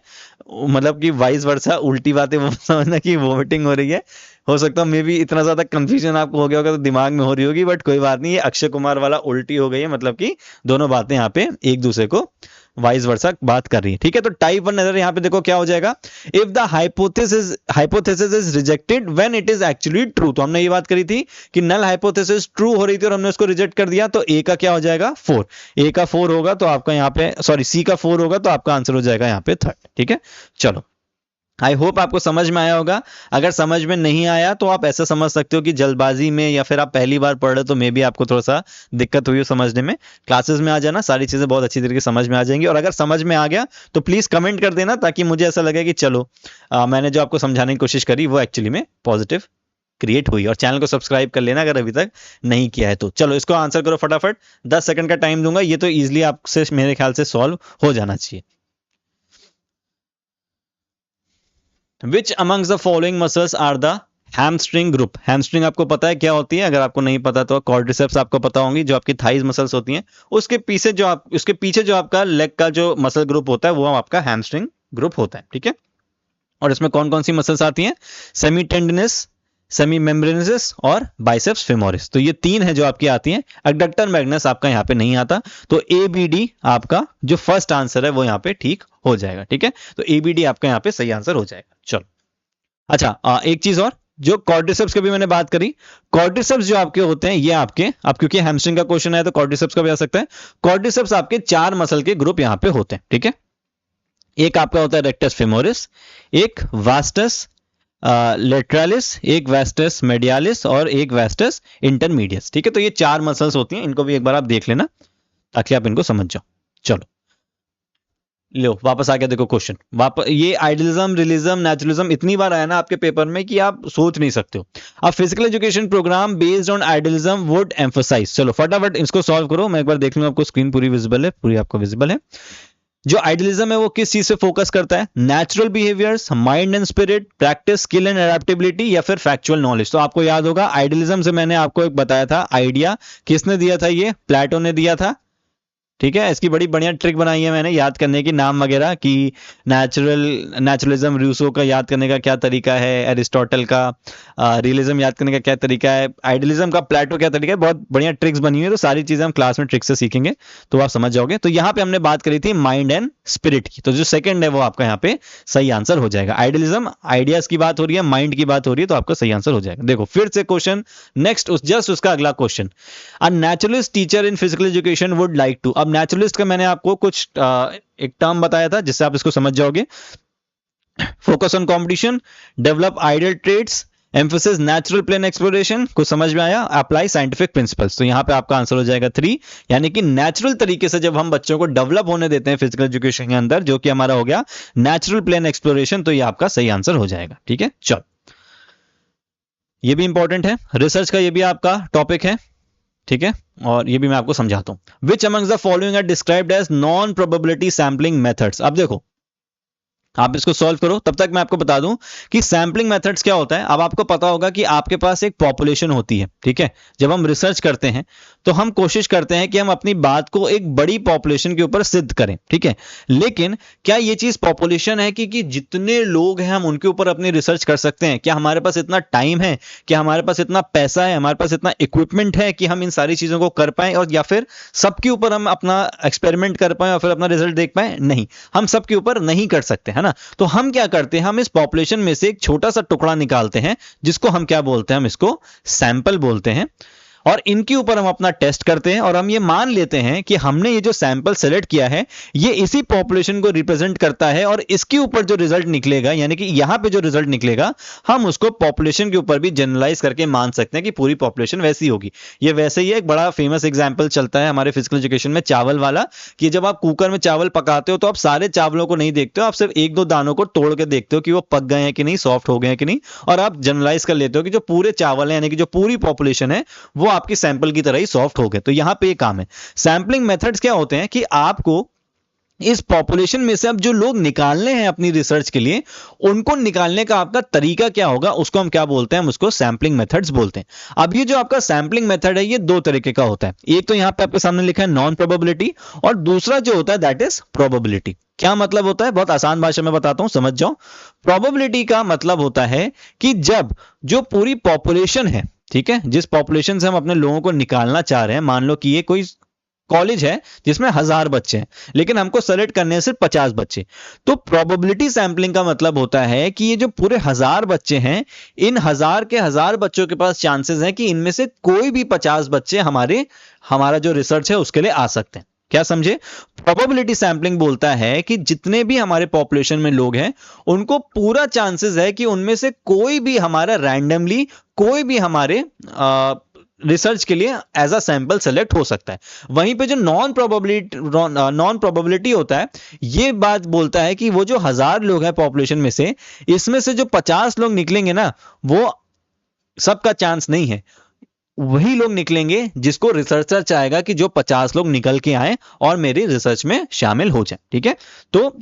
मतलब कि वाइस वर्सा, उल्टी बातें वो समझना कि वोमिटिंग हो रही है। हो सकता है मे भी इतना ज्यादा कंफ्यूजन आपको हो गया होगा तो दिमाग में हो रही होगी, बट कोई बात नहीं, ये अक्षय कुमार वाला उल्टी हो गई है, मतलब कि दोनों बातें यहाँ पे एक दूसरे को वाइस वर्सा बात कर रही है। ठीक है, तो टाइप 1 एरर यहाँ पे देखो क्या हो जाएगा, if the hypothesis is rejected when it is actually true. तो हमने ये बात करी थी कि नल हाइपोथेसिस ट्रू हो रही थी और हमने उसको रिजेक्ट कर दिया, तो ए का क्या हो जाएगा 4, ए का 4 होगा तो आपका यहाँ पे, सॉरी सी का 4 होगा तो आपका आंसर हो जाएगा यहाँ पे 3rd। ठीक है, चलो आई होप आपको समझ में आया होगा। अगर समझ में नहीं आया तो आप ऐसा समझ सकते हो कि जल्दबाजी में या फिर आप पहली बार पढ़ रहे तो मे भी आपको थोड़ा सा दिक्कत हुई हो समझने में। क्लासेस में आ जाना, सारी चीजें बहुत अच्छी तरीके से समझ में आ जाएंगी। और अगर समझ में आ गया तो प्लीज कमेंट कर देना, ताकि मुझे ऐसा लगे कि चलो मैंने जो आपको समझाने की कोशिश करी वो एक्चुअली में पॉजिटिव क्रिएट हुई। और चैनल को सब्सक्राइब कर लेना अगर अभी तक नहीं किया है तो। चलो इसको आंसर करो फटाफट, 10 सेकंड का टाइम दूंगा, ये तो इजिली आपसे मेरे ख्याल से सॉल्व हो जाना चाहिए। Which amongst the following muscles are the hamstring group? hamstring आपको पता है क्या होती है? अगर आपको नहीं पता तो quadriceps आपको पता होंगी, जो आपकी थाइज मसल्स होती हैं, उसके पीछे जो आपका लेग का जो मसल ग्रुप होता है वो आपका हैमस्ट्रिंग ग्रुप होता है। ठीक है, और इसमें कौन कौन सी मसल्स आती हैं? सेमी टेंडिनस, सेमी मेम्ब्रेनस और बाइसेप्स फेमोरिस। तो ये 3 है जो आपकी आती हैं। एडक्टर मैग्नस आपका यहाँ पे नहीं आता, तो एबीडी आपका जो फर्स्ट आंसर है वो यहाँ पे ठीक हो जाएगा। ठीक है, तो एबीडी आपका यहाँ पे सही आंसर हो जाएगा। चलो अच्छा, एक चीज और, जो कॉर्डिसेप्स की भी मैंने बात करी, कॉर्डिसेप्स जो आपके होते हैं ये आपके, अब क्योंकि हैमस्ट्रिंग का क्वेश्चन है तो कॉर्डिसेप्स का भी आ सकता है। कॉर्डिसेप्स आपके 4 मसल के ग्रुप यहाँ पे होते हैं। ठीक है, एक आपका होता है रेक्टस फेमोरिस, एक वास्टस लेटरालिस, एक वेस्टस मेडियालिस और एक वेस्टस इंटरमीडियस। ठीक है, तो ये 4 मसल्स होती हैं, इनको भी एक बार आप देख लेना ताकि आप इनको समझ जाओ। चलो लो वापस आ गया, देखो क्वेश्चन वापस, ये आइडियलिज्म, रियलिज्म, नेचुरलिज्म इतनी बार आया ना आपके पेपर में कि आप सोच नहीं सकते हो। अब physical education program based on idealism would emphasise, चलो फटाफट इसको सॉल्व करो, मैं एक बार देख लूं आपको स्क्रीन पूरी विजिबल है, पूरी आपको विजिबल है। जो आइडियलिज्म है वो किस चीज से फोकस करता है? Natural behaviours, mind and spirit, practice, skill and adaptability या फिर फैक्चुअल नॉलेज। तो आपको याद होगा आइडियलिज्म से मैंने आपको एक बताया था आइडिया, किसने दिया था? ये प्लेटो ने दिया था। ठीक है, इसकी बड़ी बढ़िया ट्रिक बनाई है मैंने याद करने की, नाम वगैरह की, नेचुरलिज्म रूसो का याद करने का क्या तरीका है, एरिस्टोटल का रियलिज्म याद करने का क्या तरीका है, आइडियलिज्म का प्लेटो क्या तरीका है, बहुत बढ़िया ट्रिक्स बनी हुई है। तो सारी चीजें हम क्लास में ट्रिक्स से सीखेंगे तो आप समझ जाओगे। तो यहाँ पे हमने बात करी थी माइंड एंड स्पिरिट की, तो जो सेकंड है वो आपका यहाँ पे सही आंसर हो जाएगा। आइडियलिज्म, आइडियाज की बात हो रही है, माइंड की बात हो रही है, तो आपका सही आंसर हो जाएगा। देखो फिर से क्वेश्चन नेक्स्ट, जस्ट उसका अगला question, a naturalist teacher in physical education would like to. अब नेचुरलिस्ट का मैंने आपको कुछ एक टर्म बताया था जिससे आप इसको समझ जाओगे। Focus on competition, develop ideal traits, emphasis natural plain exploration. कुछ समझ में आया? Apply scientific principles. तो यहां पे आपका आंसर हो जाएगा 3, यानी कि नेचुरल तरीके से जब हम बच्चों को डेवलप होने देते हैं फिजिकल एजुकेशन के अंदर, जो कि हमारा हो गया नेचुरल प्लेन एक्सप्लोरेशन, तो ये आपका सही आंसर हो जाएगा। ठीक है, चलो ये भी इंपॉर्टेंट है, रिसर्च का ये भी आपका टॉपिक है। ठीक है, और ये भी मैं आपको समझाता हूं। Which amongst the following are described as non probability sampling methods. अब देखो आप इसको सॉल्व करो, तब तक मैं आपको बता दूं कि सैम्पलिंग मेथड्स क्या होता है। अब आपको पता होगा कि आपके पास एक पॉपुलेशन होती है, ठीक है। जब हम रिसर्च करते हैं तो हम कोशिश करते हैं कि हम अपनी बात को एक बड़ी पॉपुलेशन के ऊपर सिद्ध करें, ठीक है। लेकिन क्या ये चीज पॉपुलेशन है कि जितने लोग हैं हम उनके ऊपर अपनी रिसर्च कर सकते हैं? क्या हमारे पास इतना टाइम है, क्या हमारे पास इतना पैसा है, हमारे पास इतना इक्विपमेंट है कि हम इन सारी चीजों को कर पाए, और या फिर सबके ऊपर हम अपना एक्सपेरिमेंट कर पाए और फिर अपना रिजल्ट देख पाए? नहीं, हम सबके ऊपर नहीं कर सकते, है ना। तो हम क्या करते हैं, हम इस पॉपुलेशन में से एक छोटा सा टुकड़ा निकालते हैं, जिसको हम क्या बोलते हैं, हम इसको सैंपल बोलते हैं, और इनके ऊपर हम अपना टेस्ट करते हैं, और हम ये मान लेते हैं कि हमने ये जो सैंपल सेलेक्ट किया है ये इसी पॉपुलेशन को रिप्रेजेंट करता है, और इसके ऊपर जो रिजल्ट निकलेगा, यानी कि यहां पे जो रिजल्ट निकलेगा, हम उसको पॉपुलेशन के ऊपर भी जनरलाइज करके मान सकते हैं कि पूरी पॉपुलेशन वैसी होगी। ये वैसे ही एक बड़ा फेमस एग्जाम्पल चलता है हमारे फिजिकल एजुकेशन में, चावल वाला, कि जब आप कुकर में चावल पकाते हो तो आप सारे चावलों को नहीं देखते हो, आप सिर्फ एक दो दानों को तोड़ के देखते हो कि वो पक गए हैं कि नहीं, सॉफ्ट हो गए हैं कि नहीं, और आप जनरलाइज कर लेते हो कि जो पूरे चावल है, यानी कि जो पूरी पॉपुलेशन है, वो आपकी सैंपल की तरह ही सॉफ्ट हो गए। तो यहां पे ये काम है। सैंपलिंग मेथड्स क्या होते हैं कि आपको इस पॉपुलेशन में से अब जो लोग निकालने हैं अपनी रिसर्च के लिए, उनको निकालने का आपका तरीका क्या होगा, उसको हम क्या बोलते हैं, हम उसको सैंपलिंग मेथड्स बोलते हैं। अब ये जो आपका सैंपलिंग मेथड है ये दो तरीके का होता है। एक तो यहां पे आपके सामने लिखा है नॉन प्रोबेबिलिटी, और दूसरा जो होता है दैट इज प्रोबेबिलिटी। क्या मतलब होता है, बहुत आसान भाषा में बताता हूं, समझ जाओ। प्रोबेबिलिटी का मतलब होता है कि जब जो पूरी पॉपुलेशन है, ठीक है, जिस पॉपुलेशन से हम अपने लोगों को निकालना चाह रहे हैं, मान लो कि ये कोई कॉलेज है जिसमें 1000 बच्चे हैं, लेकिन हमको सेलेक्ट करने हैं सिर्फ 50 बच्चे। तो प्रोबेबिलिटी सैंपलिंग का मतलब होता है कि ये जो पूरे 1000 बच्चे हैं, इन 1000 के 1000 बच्चों के पास चांसेस हैं कि इनमें से कोई भी 50 बच्चे हमारा जो रिसर्च है उसके लिए आ सकते हैं। क्या समझे? प्रोबेबिलिटी सैंपलिंग बोलता है कि जितने भी हमारे पॉपुलेशन में लोग हैं, उनको पूरा चांसेस है कि उनमें से कोई भी हमारा रैंडमली, कोई भी हमारे रिसर्च के लिए एज अ सैंपल सेलेक्ट हो सकता है। वहीं पे जो नॉन प्रोबेबिलिटी होता है, ये बात बोलता है कि वो जो 1000 लोग हैं पॉपुलेशन में से, इसमें से जो 50 लोग निकलेंगे ना, वो सबका चांस नहीं है। वही लोग निकलेंगे जिसको रिसर्चर चाहेगा कि जो 50 लोग निकल के आए और मेरी रिसर्च में शामिल हो जाए, ठीक है। तो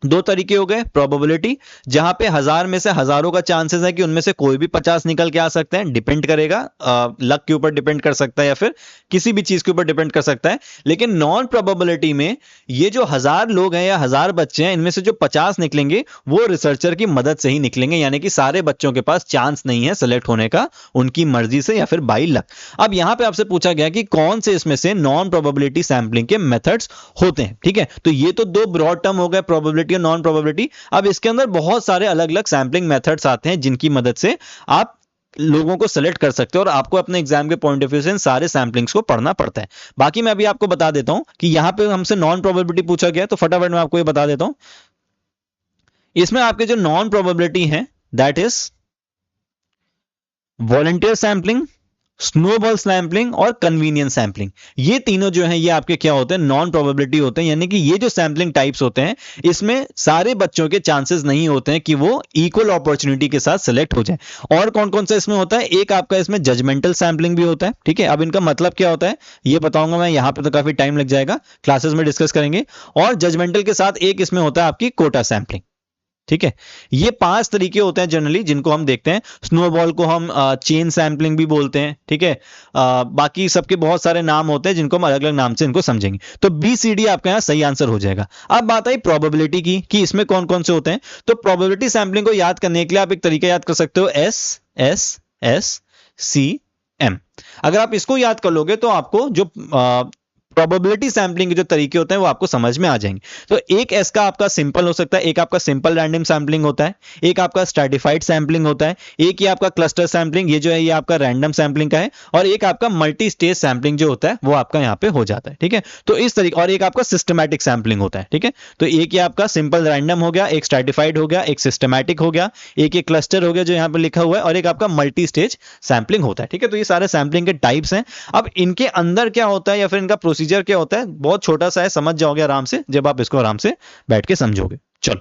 दो तरीके हो गए, प्रोबेबिलिटी जहां पे 1000 में से हजारों का चांसेस है कि उनमें से कोई भी 50 निकल के आ सकते हैं, डिपेंड करेगा, लक के ऊपर डिपेंड कर सकता है या फिर किसी भी चीज के ऊपर डिपेंड कर सकता है। लेकिन नॉन प्रोबेबिलिटी में ये जो 1000 लोग हैं या 1000 बच्चे हैं, इनमें से जो 50 निकलेंगे वो रिसर्चर की मदद से ही निकलेंगे, यानी कि सारे बच्चों के पास चांस नहीं है सेलेक्ट होने का उनकी मर्जी से या फिर बाई लक। अब यहां पे आपसे पूछा गया कि कौन से इसमें से नॉन प्रोबेबिलिटी सैंपलिंग के मेथड्स होते हैं, ठीक है। तो ये तो दो ब्रॉड टर्म हो गए, प्रोबेबिलिटी और नॉन प्रोबेबिलिटी। अब इसके अंदर बहुत सारे अलग अलग सैंपलिंग मेथड्स आते हैं जिनकी मदद से आप लोगों को सेलेक्ट कर सकते हो, और आपको अपने एग्जाम के पॉइंट ऑफ व्यू से इन सारे सैंपलिंग्स को पढ़ना पड़ता है। बाकी मैं अभी आपको बता देता हूं कि यहां पे हमसे नॉन प्रोबेबिलिटी पूछा गया, तो फटाफट मैं आपको ये बता देता हूं। इसमें आपके जो नॉन प्रोबेबिलिटी है that is volunteer sampling, snowball sampling और कन्वीनियंस सैंपलिंग। ये तीनों जो हैं ये आपके क्या होते हैं, नॉन प्रोबेबिलिटी होते हैं। यानी कि ये जो सैंपलिंग टाइप्स होते हैं, इसमें सारे बच्चों के चांसेस नहीं होते हैं कि वो इक्वल अपॉर्चुनिटी के साथ सिलेक्ट हो जाए। और कौन कौन सा इसमें होता है, एक आपका इसमें जजमेंटल सैंपलिंग भी होता है, ठीक है। अब इनका मतलब क्या होता है ये बताऊंगा मैं, यहां पर तो काफी टाइम लग जाएगा, क्लासेस में डिस्कस करेंगे। और जजमेंटल के साथ एक इसमें होता है आपकी कोटा सैंपलिंग, ठीक है। ये 5 तरीके होते हैं जनरली जिनको हम देखते हैं। स्नोबॉल को हम चेन सैंपलिंग भी बोलते हैं, ठीक है। बाकी सबके बहुत सारे नाम होते हैं जिनको हम अलग अलग नाम से इनको समझेंगे। तो BCD आपका यहाँ सही आंसर हो जाएगा। अब बात आई प्रोबेबिलिटी की कि इसमें कौन कौन से होते हैं। तो प्रोबेबिलिटी सैंपलिंग को याद करने के लिए आप एक तरीका याद कर सकते हो, SSCM। अगर आप इसको याद कर लोगे तो आपको जो प्रोबेबिलिटी सैंपलिंग के जो तरीके होते हैं वो आपको समझ में आ जाएंगे। तो एक एस का आपका सिंपल हो सकता है, एक आपका सिंपल रैंडम सैंपलिंग होता है, एक आपका स्ट्रैटिफाइड सैंपलिंग होता है, एक ये आपका क्लस्टर सैंपलिंग, ये जो है ये आपका रैंडम सैंपलिंग का है, और एक आपका मल्टी स्टेज सैंपलिंग जो होता है वो आपका यहाँ पे हो जाता है, ठीक है। तो इस तरीके, और एक आपका सिस्टमैटिक सैंपलिंग होता है, ठीक है। तो एक ये आपका सिंपल रैंडम हो गया, एक स्ट्रैटिफाइड हो गया, एक सिस्टमैटिक हो गया, एक क्लस्टर हो गया जो यहाँ पे लिखा हुआ है, और एक आपका मल्टी स्टेज सैंपलिंग होता है, ठीक है। तो ये सारे सैंपलिंग के टाइप्स हैं। अब इनके अंदर क्या होता है या फिर इनका प्रोसीजर क्या होता है, बहुत छोटा सा है, समझ जाओगे आराम से जब आप इसको आराम से बैठ के समझोगे। चलो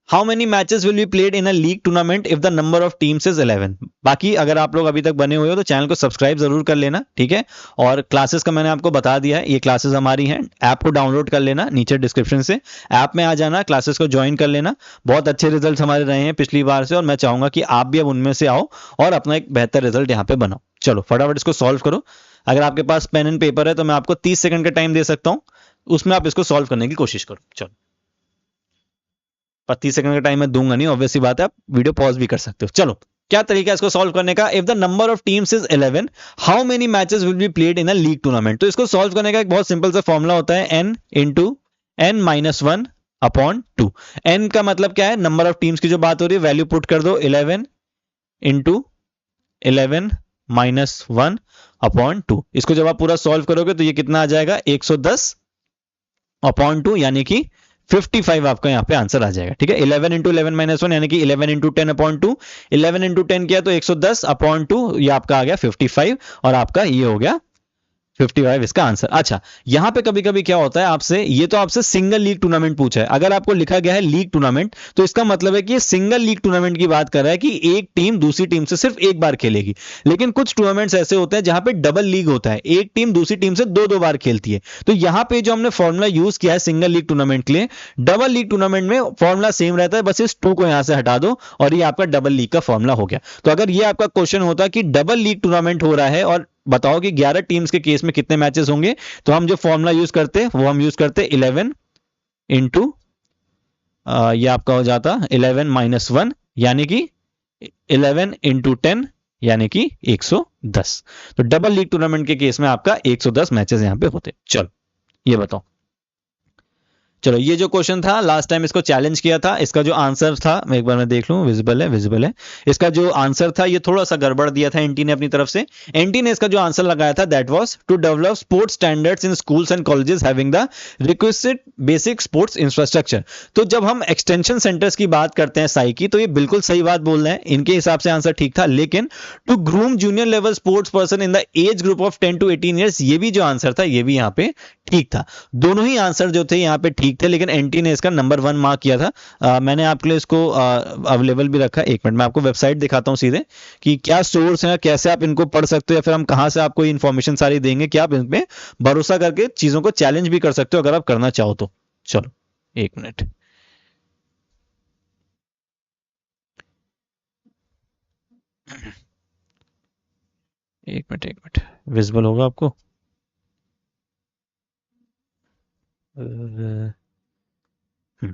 how many matches will be played in a league tournament if the number of teams is 11। बाकी अगर आप लोग अभी तक बने हुए हो तो चैनल को सब्सक्राइब जरूर कर लेना, ठीक है। और क्लासेस का मैंने आपको बता दिया है, ये क्लासेस हमारी हैं, ऐप को डाउनलोड कर लेना नीचे डिस्क्रिप्शन से, ऐप में आ जाना, क्लासेस को ज्वाइन कर लेना। बहुत अच्छे रिजल्ट हमारे रहे हैं पिछली बार से और मैं चाहूंगा कि आप भी अब उनमें से आओ और अपना एक बेहतर रिजल्ट यहाँ पे बनाओ। चलो फटाफट इसको सॉल्व करो। अगर आपके पास पेन एंड पेपर है तो मैं आपको 30 सेकंड का टाइम दे सकता हूं, उसमें आप इसको सॉल्व करने की कोशिश करो। चलो, पर 30 सेकंड का टाइम मैं दूंगा नहीं, ऑब्वियसली बात है, आप वीडियो पॉज भी कर सकते हो। चलो, क्या तरीका है इसको सॉल्व करने का? If the number of teams is 11, how many matches will be played in a league tournament. तो इसको सॉल्व करने का एक बहुत सिंपल सा फॉर्मूला होता है, n into n minus 1 upon 2। n का मतलब क्या है? नंबर ऑफ टीम्स की जो बात हो रही है, वैल्यू पुट कर दो 11 इंटू 11 माइनस 1 अपॉन 2। इसको जब आप पूरा सॉल्व करोगे तो ये कितना आ जाएगा? 110 अपॉन 2, यानी कि 55 आपका यहाँ पे आंसर आ जाएगा, ठीक है। 11 इंटू 11 माइनस 1 यानी कि 11 इंटू 10 अपॉन 2। 11 इंटू 10 किया तो 110 अपॉन 2, ये आपका आ गया 55 और आपका ये हो गया 55 इसका आंसर। अच्छा, यहां पे कभी कभी क्या होता है आपसे, ये तो आपसे सिंगल लीग टूर्नामेंट पूछा है, अगर आपको लिखा गया है लीग टूर्नामेंट तो इसका मतलब है कि ये सिंगल लीग टूर्नामेंट की बात कर रहा है कि एक टीम दूसरी टीम से सिर्फ एक बार खेलेगी। लेकिन कुछ टूर्नामेंट्स ऐसे होते हैं जहां पे डबल लीग होता है, एक टीम दूसरी टीम से दो दो बार खेलती है। तो यहां पे जो हमने फॉर्मूला यूज किया है सिंगल लीग टूर्नामेंट के लिए, डबल लीग टूर्नामेंट में फॉर्मूला सेम रहता है, बस इस 2 को यहां से हटा दो और ये आपका डबल लीग का फॉर्मूला हो गया। तो अगर ये आपका क्वेश्चन होता कि डबल लीग टूर्नामेंट हो रहा है और बताओ कि 11 टीम्स के केस में कितने मैचेस होंगे, तो हम जो फॉर्मूला यूज करते हैं वो हम यूज करते 11 इंटू ये आपका हो जाता 11 माइनस 1, यानी कि 11 इंटू 10 यानी कि 110। तो डबल लीग टूर्नामेंट के केस में आपका 110 मैचेस यहां पे होते। चलो ये बताओ। चलो, ये जो क्वेश्चन था लास्ट टाइम इसको चैलेंज किया था, इसका जो आंसर था मैं एक बार मैं देख लूं, विजिबल है, विजिबल है। इसका जो आंसर था ये थोड़ा सा गड़बड़ दिया था एनटी ने अपनी तरफ से। एनटी ने इसका जो आंसर लगाया था that was to develop sports standards in schools and colleges having the requisite basic sports infrastructure. तो जब हम एक्सटेंशन सेंटर्स की बात करते हैं साई की, तो ये बिल्कुल सही बात बोल रहे हैं, इनके हिसाब से आंसर ठीक था। लेकिन to groom junior level sports person in the age group of 10 to 18 years, ये भी जो आंसर था ये भी यहाँ पे ठीक था। दोनों ही आंसर जो थे यहाँ पे ठीक थे, लेकिन एनटी ने इसका नंबर 1 मार्क किया था। मैंने आपके लिए इसको अवेलेबल भी रखा। एक मिनट मैं आपको वेबसाइट दिखाता हूँ सीधे कि क्या सोर्स है, कैसे आप इनको पढ़ सकते हो, या फिर हम कहाँ से आपको इन्फॉर्मेशन सारी देंगे कि आप इसमें भरोसा करके चीजों को चैलेंज भी कर सकते हो अगर आप करना चाहो तो। चलो एक मिनट, एक मिनट विजिबल होगा आपको?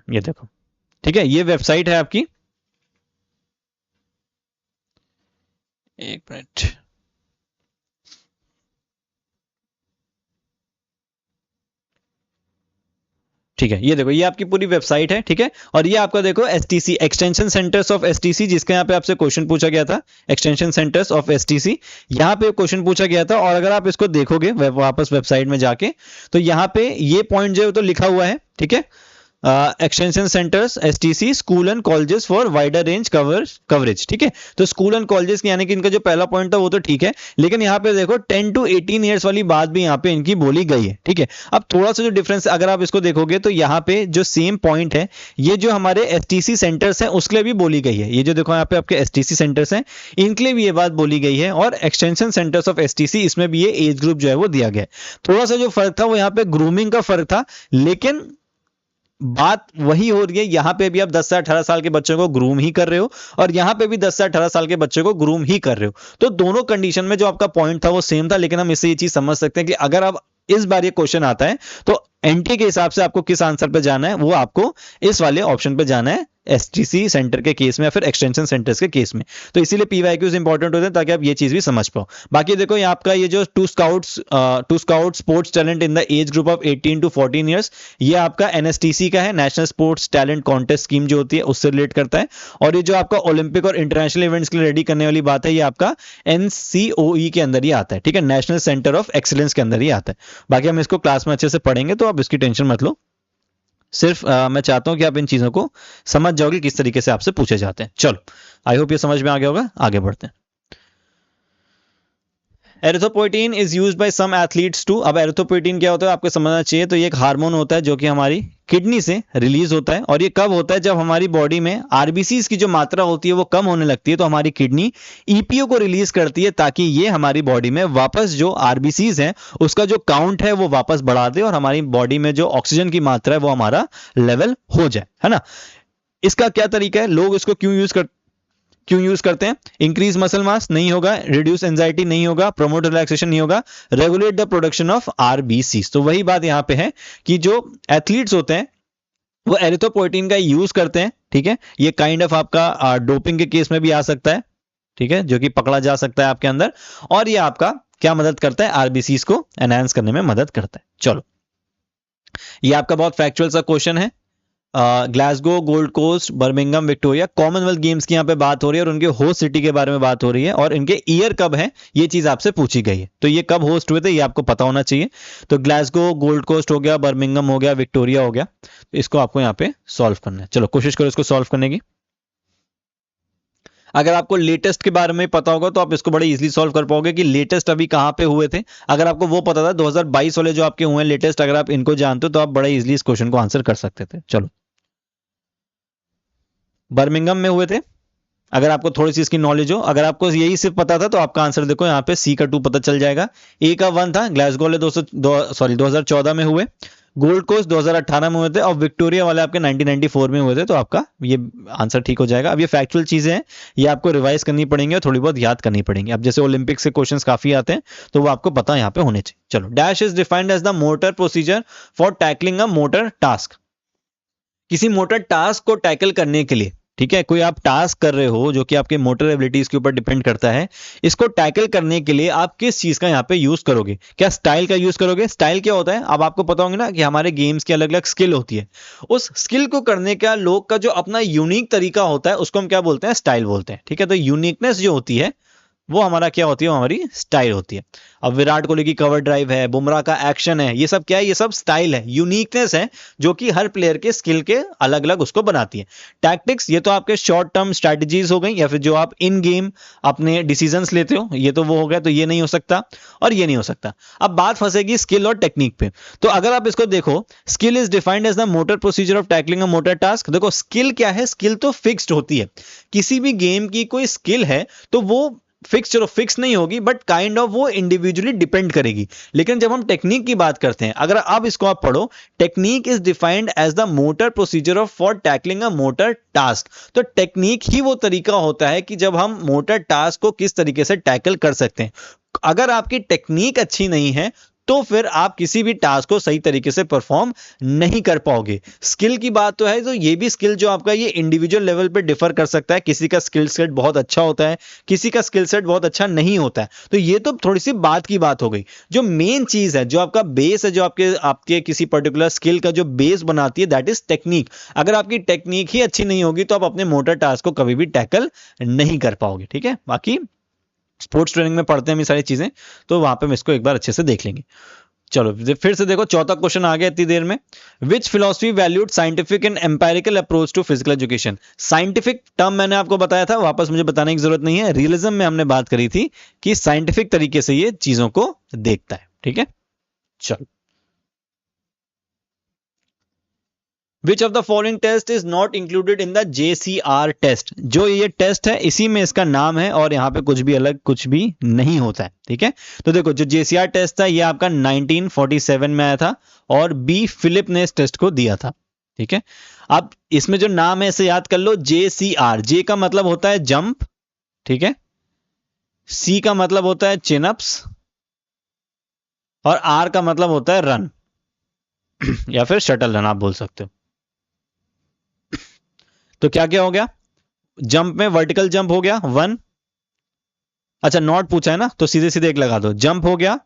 ये देखो, ठीक है, ये वेबसाइट है आपकी। एक मिनट, ठीक है, ये देखो, ये आपकी पूरी वेबसाइट है, ठीक है। और ये आपका देखो STC, extension centres of STC, जिसके यहाँ पे आपसे क्वेश्चन पूछा गया था, एक्सटेंशन सेंटर्स ऑफ एसटीसी, यहाँ पे क्वेश्चन पूछा गया था। और अगर आप इसको देखोगे वापस वेबसाइट में जाके, तो यहाँ पे ये पॉइंट जो है तो लिखा हुआ है, ठीक है, extension centres STC school and colleges for wider range coverage, ठीक है। तो स्कूल एंड कॉलेजेस यानी कि इनका जो पहला पॉइंट था वो तो ठीक है, लेकिन यहाँ पे देखो 10 to 18 ईयर्स वाली बात भी यहाँ पे इनकी बोली गई है, ठीक है। अब थोड़ा सा जो डिफरेंस अगर आप इसको देखोगे तो यहाँ पे जो सेम पॉइंट है, ये जो हमारे एसटीसी सेंटर्स हैं उसके लिए भी बोली गई है। ये जो देखो यहाँ पे आपके एसटीसी सेंटर्स हैं, इनके लिए भी ये बात बोली गई है, और एक्सटेंशन सेंटर्स ऑफ एसटीसी, इसमें भी ये एज ग्रुप जो है वो दिया गया है। थोड़ा सा जो फर्क था वो यहाँ पे ग्रूमिंग का फर्क था, लेकिन बात वही हो रही है। यहां पे भी आप 10 से 18 साल के बच्चों को ग्रूम ही कर रहे हो, और यहां पे भी 10 से 18 साल के बच्चों को ग्रूम ही कर रहे हो। तो दोनों कंडीशन में जो आपका पॉइंट था वो सेम था, लेकिन हम इससे ये चीज समझ सकते हैं कि अगर आप इस बार ये क्वेश्चन आता है तो एनटी के हिसाब से आपको किस आंसर पे जाना है, वो आपको इस वाले ऑप्शन पे जाना है, एसटीसी सेंटर के केस में या फिर एक्सटेंशन सेंटर्स के केस में। तो इसीलिए पीवाईक्यूज इंपॉर्टेंट होते हैं ताकि आप ये चीज भी समझ पाओ। बाकी देखो ये आपका ये जो to scout sports talent in the age group of 18 to 14 years, ये आपका एनएसटीसी का है, national sports talent contest scheme जो होती है उससे रिलेट करता है। और ये जो आपका ओलंपिक और इंटरनेशनल इवेंट्स के लिए रेडी करने वाली बात है, ये आपका एनसीओई के अंदर ही आता है, ठीक है, नेशनल सेंटर ऑफ एक्सीलेंस के अंदर ही आता है। बाकी हम इसको क्लास में अच्छे से पढ़ेंगे, तो आप इसकी टेंशन मत लो। सिर्फ मैं चाहता हूं कि आप इन चीजों को समझ जाओगे किस तरीके से आपसे पूछे जाते हैं। चलो, आई होप ये समझ में आ गया होगा, आगे बढ़ते हैं। Erythropoietin is used by some athletes to. अब एरिथ्रोपोइटीन क्या होता है आपको समझना चाहिए। तो ये एक हार्मोन होता है जो कि हमारी किडनी से रिलीज होता है, और ये कब होता है, जब हमारी बॉडी में आरबीसीज की जो मात्रा होती है वो कम होने लगती है, तो हमारी किडनी ईपीओ को रिलीज करती है ताकि ये हमारी बॉडी में वापस जो आरबीसीज है उसका जो काउंट है वो वापस बढ़ा दे और हमारी बॉडी में जो ऑक्सीजन की मात्रा है वो हमारा लेवल हो जाए, है ना। इसका क्या तरीका है, लोग इसको क्यों यूज करते हैं? इंक्रीज मसल मास नहीं होगा, रिड्यूस एंजाइटी नहीं होगा, प्रमोट रिलैक्सेशन नहीं होगा, regulate the production of RBC. तो वही बात यहां पे है कि जो एथलीट्स होते हैं वो एरिथ्रोपोइटीन का यूज करते हैं, ठीक है। ये काइंड ऑफ आपका डोपिंग के केस में भी आ सकता है, ठीक है, जो कि पकड़ा जा सकता है आपके अंदर, और ये आपका क्या मदद करता है, आरबीसी को एनहांस करने में मदद करता है। चलो, ये आपका बहुत फैक्चुअल सा क्वेश्चन है। Glasgow, Gold Coast, Birmingham, Victoria, Commonwealth Games की यहाँ पे बात हो रही है और उनके होस्ट सिटी के बारे में बात हो रही है, और इनके ईयर कब है ये चीज आपसे पूछी गई है। तो ये कब होस्ट हुए थे ये आपको पता होना चाहिए। तो ग्लासगो, गोल्ड कोस्ट हो गया, बर्मिंगम हो गया, विक्टोरिया हो गया। तो इसको आपको यहाँ पे सॉल्व करना है। चलो कोशिश करो इसको सॉल्व करने की। अगर आपको लेटेस्ट के बारे में पता होगा तो आप इसको बड़े इजीली सॉल्व कर पाओगे कि लेटेस्ट अभी कहां पे हुए थे। अगर आपको वो पता था 2022 वाले जो आपके हुए हैं लेटेस्ट, अगर आप इनको जानते हो तो आप बड़े इजीली इस क्वेश्चन को आंसर कर सकते थे। चलो, बर्मिंगम में हुए थे, अगर आपको थोड़ी सी इसकी नॉलेज हो। अगर आपको यही सिर्फ पता था तो आपका आंसर देखो यहाँ पे सी का 2 पता चल जाएगा। ए का 1 था, ग्लासगो वाले 2014 में हुए, गोल्ड कोस्ट 2018 में हुए थे, और विक्टोरिया वाले आपके 1994 में हुए थे। तो आपका ये आंसर ठीक हो जाएगा। अब ये फैक्चुअल चीजें हैं, ये आपको रिवाइज करनी पड़ेंगी और थोड़ी बहुत याद करनी पड़ेंगी। अब जैसे ओलंपिक्स के क्वेश्चंस काफी आते हैं तो वो आपको पता यहाँ पे होने चाहिए। चलो, dash is defined as the motor procedure for tackling a motor task. किसी मोटर टास्क को टैकल करने के लिए, ठीक है, कोई आप टास्क कर रहे हो जो कि आपके मोटर एबिलिटीज के ऊपर डिपेंड करता है, इसको टैकल करने के लिए आप किस चीज का यहाँ पे यूज करोगे? क्या स्टाइल का यूज करोगे? स्टाइल क्या होता है अब आपको पता होंगे ना कि हमारे गेम्स की अलग अलग स्किल होती है। उस स्किल को करने का लोग का जो अपना यूनिक तरीका होता है उसको हम क्या बोलते हैं? स्टाइल बोलते हैं, ठीक है। तो यूनिकनेस जो होती है वो हमारा क्या होती है? वो हमारी स्टाइल होती है। अब विराट कोहली की कवर ड्राइव है, बुमराह का एक्शन है, ये सब क्या है? ये सब स्टाइल है, यूनिकनेस है जो कि हर प्लेयर के स्किल के अलग अलग उसको बनाती है। टैक्टिक्स, ये तो आपके शॉर्ट टर्म स्ट्रैटेजीज हो गई, या फिर जो आप इन गेम अपने डिसीजंस लेते हो, ये तो वो हो गया। तो ये नहीं हो सकता और ये नहीं हो सकता। अब बात फंसेगी स्किल और टेक्निक पे। तो अगर आप इसको देखो, skill is defined as the motor procedure of tackling a motor task. देखो स्किल क्या है? स्किल तो फिक्स्ड होती है। किसी भी गेम की कोई स्किल है तो वो फिक्स, चलो फिक्स नहीं होगी बट काइंड ऑफ वो इंडिविजुअली डिपेंड करेगी। लेकिन जब हम टेक्निक की बात करते हैं, अगर अब इसको आप पढ़ो, technique is defined as the motor procedure of for tackling a motor task. तो टेक्निक ही वो तरीका होता है कि जब हम मोटर टास्क को किस तरीके से टैकल कर सकते हैं। अगर आपकी टेक्निक अच्छी नहीं है तो फिर आप किसी भी टास्क को सही तरीके से परफॉर्म नहीं कर पाओगे। स्किल की बात तो है, तो ये भी स्किल जो आपका ये इंडिविजुअल लेवल पे डिफर कर सकता है। किसी का स्किल सेट बहुत अच्छा होता है, किसी का स्किल सेट बहुत अच्छा नहीं होता है। तो ये तो थोड़ी सी बात की बात हो गई। जो मेन चीज है, जो आपका बेस है, जो आपके किसी पर्टिकुलर स्किल का जो बेस बनाती है, दैट इज टेक्निक। अगर आपकी टेक्निक ही अच्छी नहीं होगी तो आप अपने मोटर टास्क को कभी भी टैकल नहीं कर पाओगे, ठीक है। बाकी स्पोर्ट्स ट्रेनिंग में पढ़ते हैं ये सारी चीजें, तो वहां पे हम इसको एक बार अच्छे से देख लेंगे। चलो फिर से देखो, चौथा क्वेश्चन आ गया इतनी देर में। Which philosophy valued scientific and empirical approach to physical education. Scientific term मैंने आपको बताया था, वापस मुझे बताने की जरूरत नहीं है। रियलिज्म में हमने बात करी थी कि साइंटिफिक तरीके से ये चीजों को देखता है, ठीक है। चलो, Which of the following test is not included in the JCR test? जो ये टेस्ट है इसी में इसका नाम है और यहाँ पे कुछ भी अलग कुछ भी नहीं होता है, ठीक है। तो देखो, जो JCR टेस्ट था ये आपका 1947 में आया था और बी फिलिप ने इस टेस्ट को दिया था, ठीक है। अब इसमें जो नाम है इसे याद कर लो, JCR। जे का मतलब होता है जंप, ठीक है। सी का मतलब होता है चिनअप्स और आर का मतलब होता है रन या फिर शटल रन आप बोल सकते हो। तो क्या क्या हो गया? जंप में वर्टिकल जंप हो गया 1, अच्छा नॉट पूछा है ना तो सीधे सीधे एक लगा दो। जंप हो गया,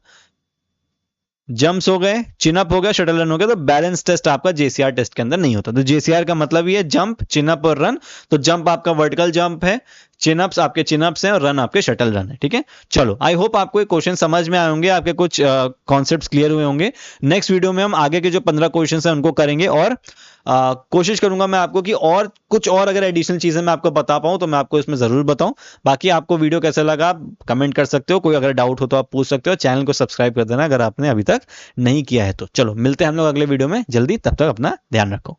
जंप्स हो गए, चिनअप हो गया, शटल रन हो गया। तो बैलेंस टेस्ट आपका JCR टेस्ट के अंदर नहीं होता। तो JCR का मतलब ये जंप, चिनअप और रन। तो जंप आपका वर्टिकल जंप है, चिनअप्स आपके चिनअप्स हैं और रन आपके शटल रन है, ठीक है। चलो, आई होप आपको ये क्वेश्चन समझ में आए होंगे, आपके कुछ कॉन्सेप्ट्स क्लियर हुए होंगे। नेक्स्ट वीडियो में हम आगे के जो 15 क्वेश्चन हैं उनको करेंगे और कोशिश करूंगा मैं आपको कि और कुछ और अगर एडिशनल चीजें मैं आपको बता पाऊं तो मैं आपको इसमें जरूर बताऊं। बाकी आपको वीडियो कैसा लगा आप कमेंट कर सकते हो, कोई अगर डाउट हो तो आप पूछ सकते हो। चैनल को सब्सक्राइब कर देना अगर आपने अभी तक नहीं किया है तो। चलो मिलते हैं हम लोग अगले वीडियो में जल्दी, तब तक अपना ध्यान रखो।